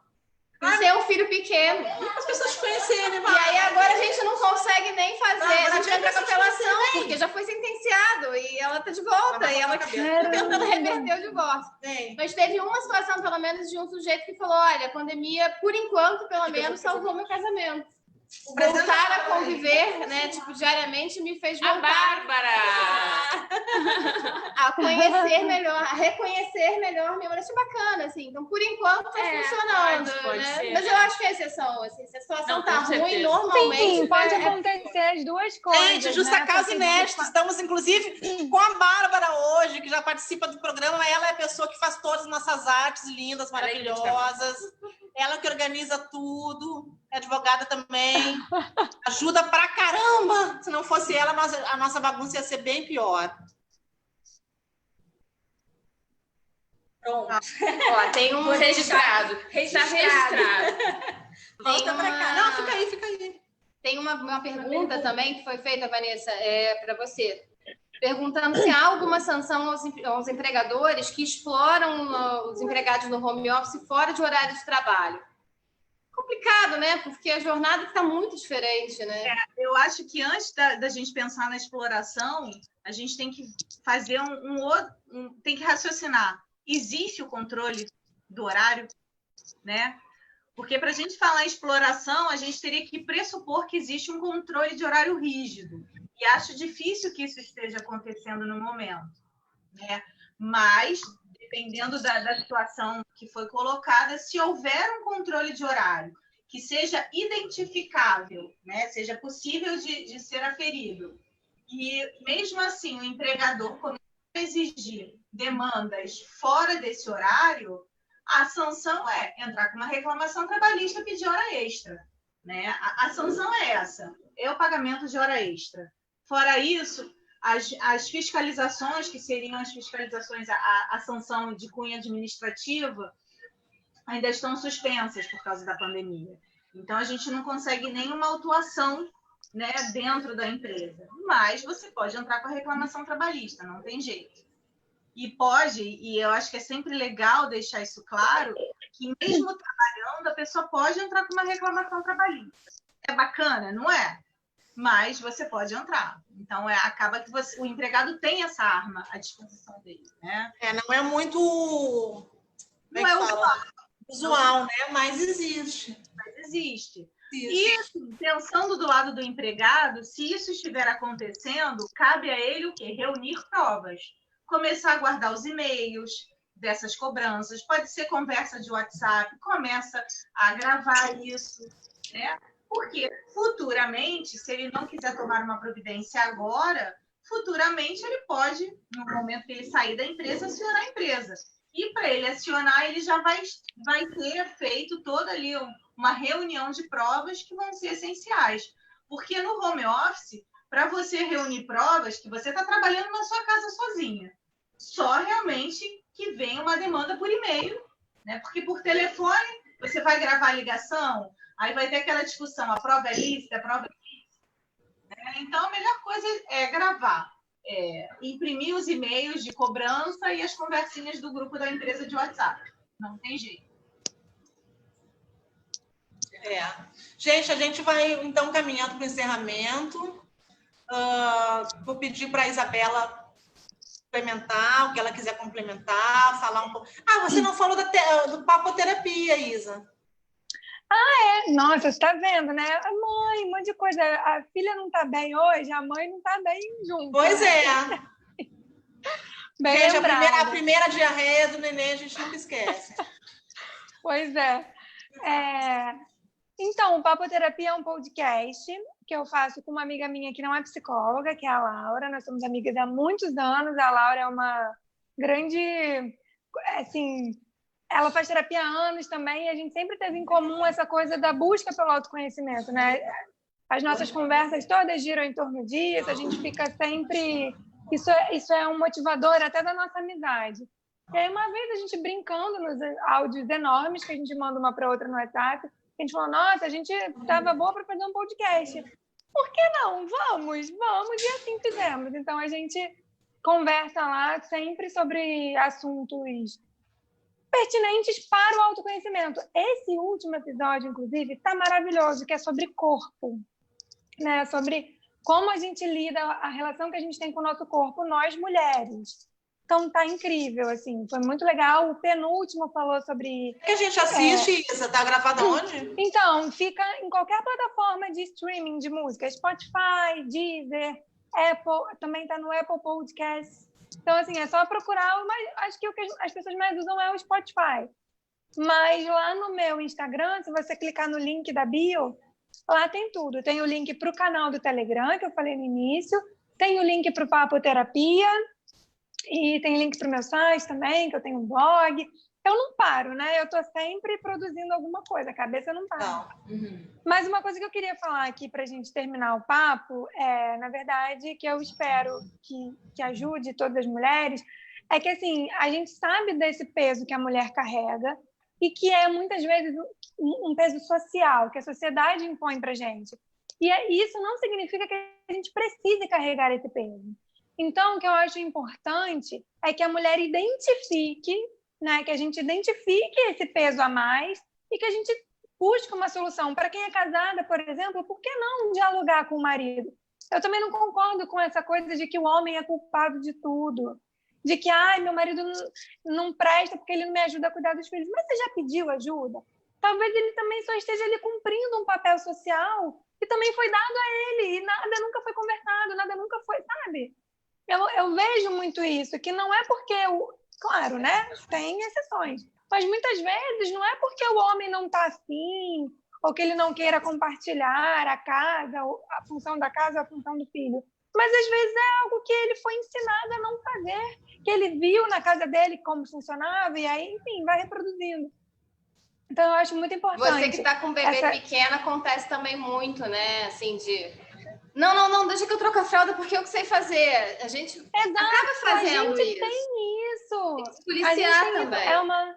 E tem um filho pequeno. As pessoas conhecerem, né? E aí agora a gente não consegue nem fazer. A gente vai entrar com apelação, porque já foi sentenciado e ela tá de volta. E ela tá tentando reverter o divórcio. Mas teve uma situação, pelo menos, de um sujeito que falou: olha, a pandemia, por enquanto, pelo menos, salvou meu casamento. Voltar a conviver, né, tipo, diariamente me fez A voltar Bárbara! a conhecer melhor, a reconhecer melhor minha mulher. Isso é bacana, assim. Então, por enquanto, tá funcionando, pode né? ser, mas eu acho que é exceção, assim. Se a situação Não, tá com ruim, certeza. normalmente... Sim, pode acontecer as duas coisas. Gente, justa causa inédita. Estamos, inclusive, com a Bárbara hoje, que já participa do programa. Ela é a pessoa que faz todas as nossas artes lindas, maravilhosas. Ela que organiza tudo. É advogada também. Ajuda pra caramba. Se não fosse ela, a nossa bagunça ia ser bem pior. Pronto. Ó, tem um... Registrado. Está registrado. Volta pra cá. Não, fica aí. Tem uma pergunta também que foi feita, Vanessa, para você. Perguntando se há alguma sanção aos empregadores que exploram os empregados no home office fora de horário de trabalho. Complicado, né? Porque a jornada está muito diferente, né? Eu acho que antes da gente pensar na exploração, a gente tem que fazer tem que raciocinar. Existe o controle do horário, né? Porque para a gente falar em exploração, a gente teria que pressupor que existe um controle de horário rígido. E acho difícil que isso esteja acontecendo no momento, né? Mas, dependendo da situação que foi colocada, se houver um controle de horário que seja identificável, né? Seja possível de ser aferido, e mesmo assim o empregador começa a exigir demandas fora desse horário, a sanção é entrar com uma reclamação trabalhista e pedir hora extra, né? A sanção é essa, é o pagamento de hora extra. Fora isso, as fiscalizações, que seriam as fiscalizações, a sanção de cunho administrativa, ainda estão suspensas por causa da pandemia. Então, a gente não consegue nenhuma autuação, né, dentro da empresa. Mas você pode entrar com a reclamação trabalhista, não tem jeito. E eu acho que é sempre legal deixar isso claro, que mesmo trabalhando, a pessoa pode entrar com uma reclamação trabalhista. É bacana, não é? Mas você pode entrar. Então, acaba que o empregado tem essa arma à disposição dele, né? Não é muito... Não é usual, né? Mas existe. E, assim, pensando do lado do empregado, se isso estiver acontecendo, cabe a ele o quê? Reunir provas. Começar a guardar os e-mails dessas cobranças. Pode ser conversa de WhatsApp. Começa a gravar isso, né? Porque futuramente, se ele não quiser tomar uma providência agora, futuramente ele pode, no momento que ele sair da empresa, acionar a empresa. E para ele acionar, ele já vai ter feito toda ali uma reunião de provas que vão ser essenciais. Porque no home office, para você reunir provas, que você está trabalhando na sua casa sozinha, só realmente que vem uma demanda por e-mail, né? Porque por telefone, você vai gravar a ligação, aí vai ter aquela discussão, a prova é lícita, a prova é lícita, né? Então, a melhor coisa é gravar. Imprimir os e-mails de cobrança e as conversinhas do grupo da empresa de WhatsApp. Não tem jeito. Gente, a gente vai, então, caminhando para o encerramento. Vou pedir para a Isabela complementar, o que ela quiser complementar, falar um pouco. Você não falou do papoterapia, Isa. Nossa, você está vendo, né? A mãe, um monte de coisa. A filha não está bem hoje, a mãe não está bem junto. Pois é. Bem gente, lembrada. a primeira diarreia do neném a gente nunca esquece. Pois é. Então, o Papoterapia é um podcast que eu faço com uma amiga minha que não é psicóloga, que é a Laura. Nós somos amigas há muitos anos. A Laura é uma grande... assim, ela faz terapia há anos também, e a gente sempre teve em comum essa coisa da busca pelo autoconhecimento, né? As nossas conversas todas giram em torno disso, a gente fica sempre... Isso é um motivador até da nossa amizade. E aí, uma vez, a gente brincando nos áudios enormes que a gente manda uma para outra no WhatsApp, a gente falou, nossa, a gente estava boa para fazer um podcast. Por que não? Vamos, e assim fizemos. Então, a gente conversa lá sempre sobre assuntos pertinentes para o autoconhecimento. Esse último episódio, inclusive, está maravilhoso, que é sobre corpo, né? Sobre como a gente lida, a relação que a gente tem com o nosso corpo, nós mulheres. Então tá incrível, assim, foi muito legal. O penúltimo falou sobre... que a gente assiste, Isa? Tá gravado onde? Então, fica em qualquer plataforma de streaming de música, Spotify, Deezer, Apple, também tá no Apple Podcasts. Então, assim, é só procurar, mas acho que o que as pessoas mais usam é o Spotify. Mas lá no meu Instagram, se você clicar no link da bio, lá tem tudo. Tem o link para o canal do Telegram, que eu falei no início, tem o link para o Papo Terapia, e tem link para o meu site também, que eu tenho um blog. Eu não paro, né? Eu estou sempre produzindo alguma coisa, a cabeça não para. Mas uma coisa que eu queria falar aqui para a gente terminar o papo, na verdade, que eu espero que ajude todas as mulheres, é que, assim, a gente sabe desse peso que a mulher carrega e que é, muitas vezes, um peso social, que a sociedade impõe para a gente. E isso não significa que a gente precise carregar esse peso. Então, o que eu acho importante é que a mulher identifique, né, que a gente identifique esse peso a mais e que a gente busque uma solução. Para quem é casada, por exemplo, por que não dialogar com o marido? Eu também não concordo com essa coisa de que o homem é culpado de tudo, de que meu marido não presta porque ele não me ajuda a cuidar dos filhos. Mas você já pediu ajuda? Talvez ele também só esteja ali cumprindo um papel social que também foi dado a ele e nada nunca foi conversado, nada nunca foi, sabe? Eu vejo muito isso, que não é porque... Claro, né? Tem exceções. Mas muitas vezes não é porque o homem não está afim ou que ele não queira compartilhar a casa, a função da casa ou a função do filho. Mas às vezes é algo que ele foi ensinado a não fazer, que ele viu na casa dele como funcionava e aí, enfim, vai reproduzindo. Então, eu acho muito importante. Você que está com um bebê pequeno, acontece também muito, né? Assim, de... Não, deixa que eu troco a fralda porque eu que sei fazer. A gente acaba fazendo isso. A gente isso. tem isso. Tem que se policiar também. É uma...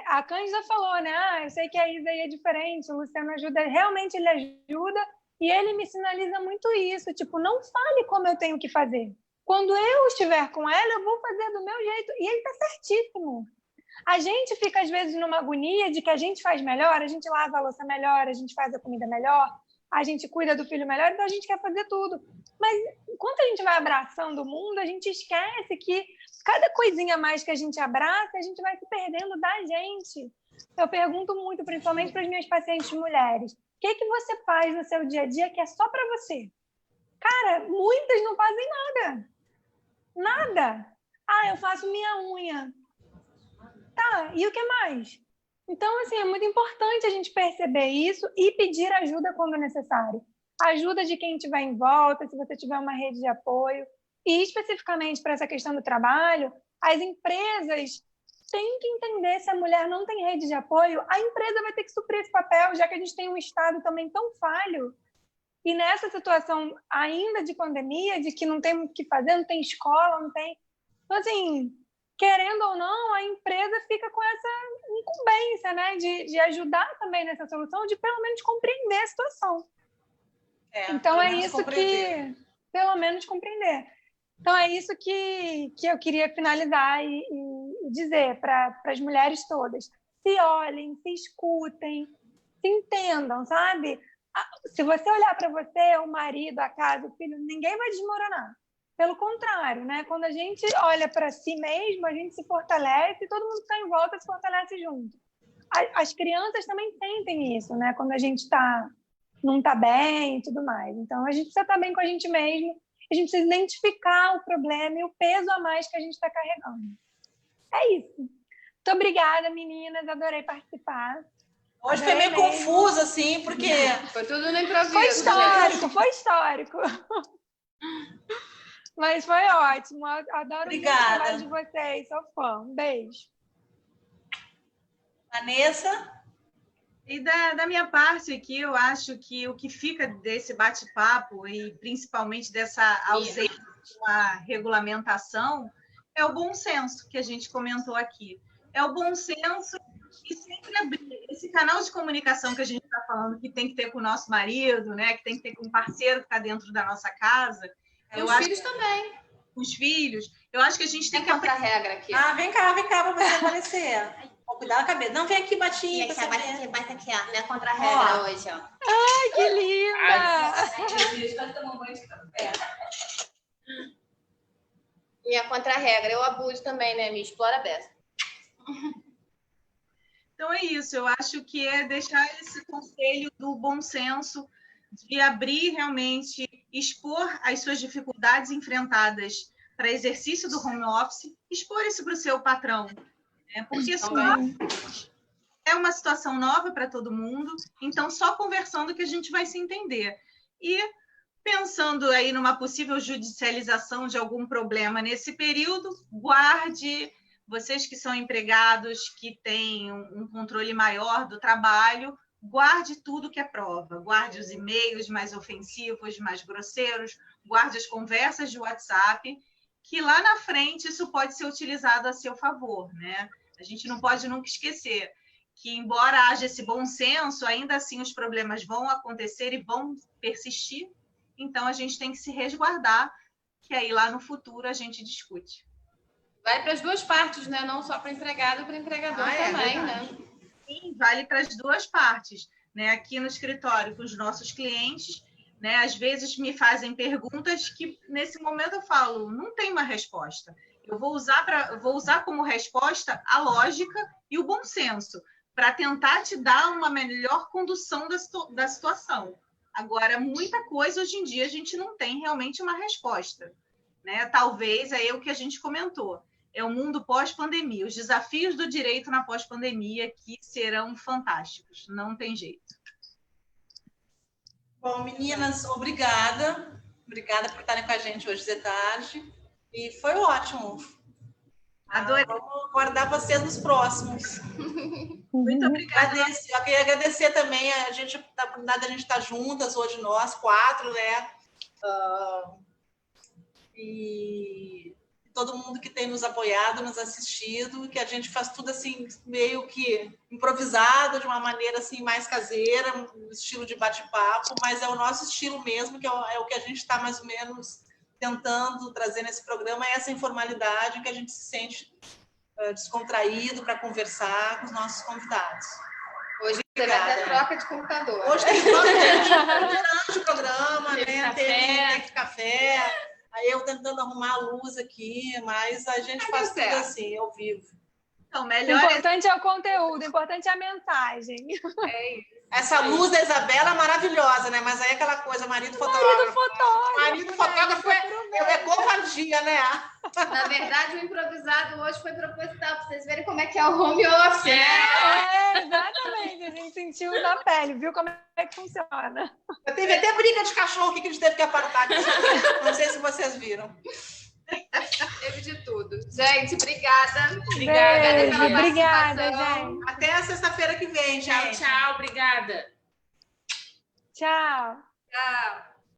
a Cândida falou, né? Eu sei que a Isa aí é diferente, o Luciano ajuda, realmente ele ajuda e ele me sinaliza muito isso, tipo, não fale como eu tenho que fazer. Quando eu estiver com ela, eu vou fazer do meu jeito. E ele tá certíssimo. A gente fica, às vezes, numa agonia de que a gente faz melhor, a gente lava a louça melhor, a gente faz a comida melhor, a gente cuida do filho melhor, então a gente quer fazer tudo. Mas enquanto a gente vai abraçando o mundo, a gente esquece que cada coisinha a mais que a gente abraça, a gente vai se perdendo da gente. Eu pergunto muito, principalmente para as minhas pacientes mulheres, o que você faz no seu dia a dia que é só para você? Cara, muitas não fazem nada. Nada. Eu faço minha unha. Tá, e o que mais? Então, assim, é muito importante a gente perceber isso e pedir ajuda quando necessário. Ajuda de quem estiver em volta, se você tiver uma rede de apoio. E, especificamente para essa questão do trabalho, as empresas têm que entender se a mulher não tem rede de apoio, a empresa vai ter que suprir esse papel, já que a gente tem um Estado também tão falho. E nessa situação ainda de pandemia, de que não tem o que fazer, não tem escola, não tem... Então, assim... Querendo ou não, a empresa fica com essa incumbência, né, de ajudar também nessa solução, de pelo menos compreender a situação. Então, é isso que... Pelo menos compreender. Então, é isso que eu queria finalizar e dizer para as mulheres todas. Se olhem, se escutem, se entendam, sabe? Se você olhar para você, o marido, a casa, o filho, ninguém vai desmoronar. Pelo contrário, né? Quando a gente olha para si mesmo, a gente se fortalece e todo mundo que está em volta se fortalece junto. As crianças também sentem isso, né? Quando a gente não está bem e tudo mais. Então, a gente precisa estar bem com a gente mesmo, a gente precisa identificar o problema e o peso a mais que a gente está carregando. É isso. Muito obrigada, meninas. Adorei participar. Hoje foi meio confuso, assim, porque... Foi tudo no improviso. Foi histórico. Mas foi ótimo. Adoro o trabalho de vocês. Sou fã. Um beijo. Vanessa? E da minha parte aqui, eu acho que o que fica desse bate-papo e principalmente dessa ausência de uma regulamentação é o bom senso que a gente comentou aqui. É o bom senso e sempre abrir esse canal de comunicação que a gente está falando que tem que ter com o nosso marido, né? Que tem que ter com o parceiro que está dentro da nossa casa. Os filhos também. Os filhos. Eu acho que a gente tem que... contra-regra aqui. Vem cá para você aparecer. Vou cuidar da cabeça. Não, vem aqui, Batinha. Bate aqui, ó. Minha contra-regra hoje, ó. Ai, que linda! Minha contra-regra. Eu abuso também, né? Me explora a beça. Então é isso, eu acho que é deixar esse conselho do bom senso, de abrir realmente, expor as suas dificuldades enfrentadas para exercício do home office, expor isso para o seu patrão, né? Porque é uma situação nova para todo mundo, então só conversando que a gente vai se entender. E pensando aí numa possível judicialização de algum problema nesse período, guarde... Vocês que são empregados, que têm um controle maior do trabalho, guarde tudo que é prova. Guarde os e-mails mais ofensivos, mais grosseiros, guarde as conversas de WhatsApp, que lá na frente isso pode ser utilizado a seu favor, né? A gente não pode nunca esquecer que, embora haja esse bom senso, ainda assim os problemas vão acontecer e vão persistir. Então, a gente tem que se resguardar, que aí lá no futuro a gente discute. Vai para as duas partes, né? Não só para o empregado e para o empregador também, né? Sim, vale para as duas partes, né? Aqui no escritório, com os nossos clientes, né? Às vezes me fazem perguntas que, nesse momento, eu falo, não tem uma resposta. Eu vou usar como resposta a lógica e o bom senso, para tentar te dar uma melhor condução da situação. Agora, muita coisa hoje em dia a gente não tem realmente uma resposta, né? Talvez é o que a gente comentou. É o mundo pós-pandemia, os desafios do direito na pós-pandemia que serão fantásticos, não tem jeito. Bom, meninas, obrigada. Obrigada por estarem com a gente hoje de tarde. E foi ótimo. Adorei. Vamos aguardar vocês nos próximos. Muito obrigada. Eu queria agradecer também, a gente está juntas hoje, nós 4, né? E todo mundo que tem nos apoiado, nos assistido, que a gente faz tudo assim, meio que improvisado, de uma maneira assim mais caseira, um estilo de bate-papo, mas é o nosso estilo mesmo, que é o que a gente está mais ou menos tentando trazer nesse programa, é essa informalidade que a gente se sente descontraído para conversar com os nossos convidados. Hoje você vai ter troca de computador. Hoje tem troca durante o programa, né? Tem café. Aí eu tentando arrumar a luz aqui, mas a gente faz tudo assim, ao vivo. Então, melhor... O importante é o conteúdo, o importante é a mensagem. Essa luz da Isabela é maravilhosa, né? Mas aí aquela coisa, marido fotógrafo. Marido fotógrafo é covardia, né? Na verdade, o improvisado hoje foi proposital, para vocês verem como é que é o home office. Exatamente. A gente sentiu na pele, viu como é que funciona. Teve até briga de cachorro aqui que a gente teve que apartar. Não sei se vocês viram. Teve de tudo. Gente, obrigada. Obrigada, gente. Até a sexta-feira que vem, gente. Tchau, obrigada. Tchau. Tchau.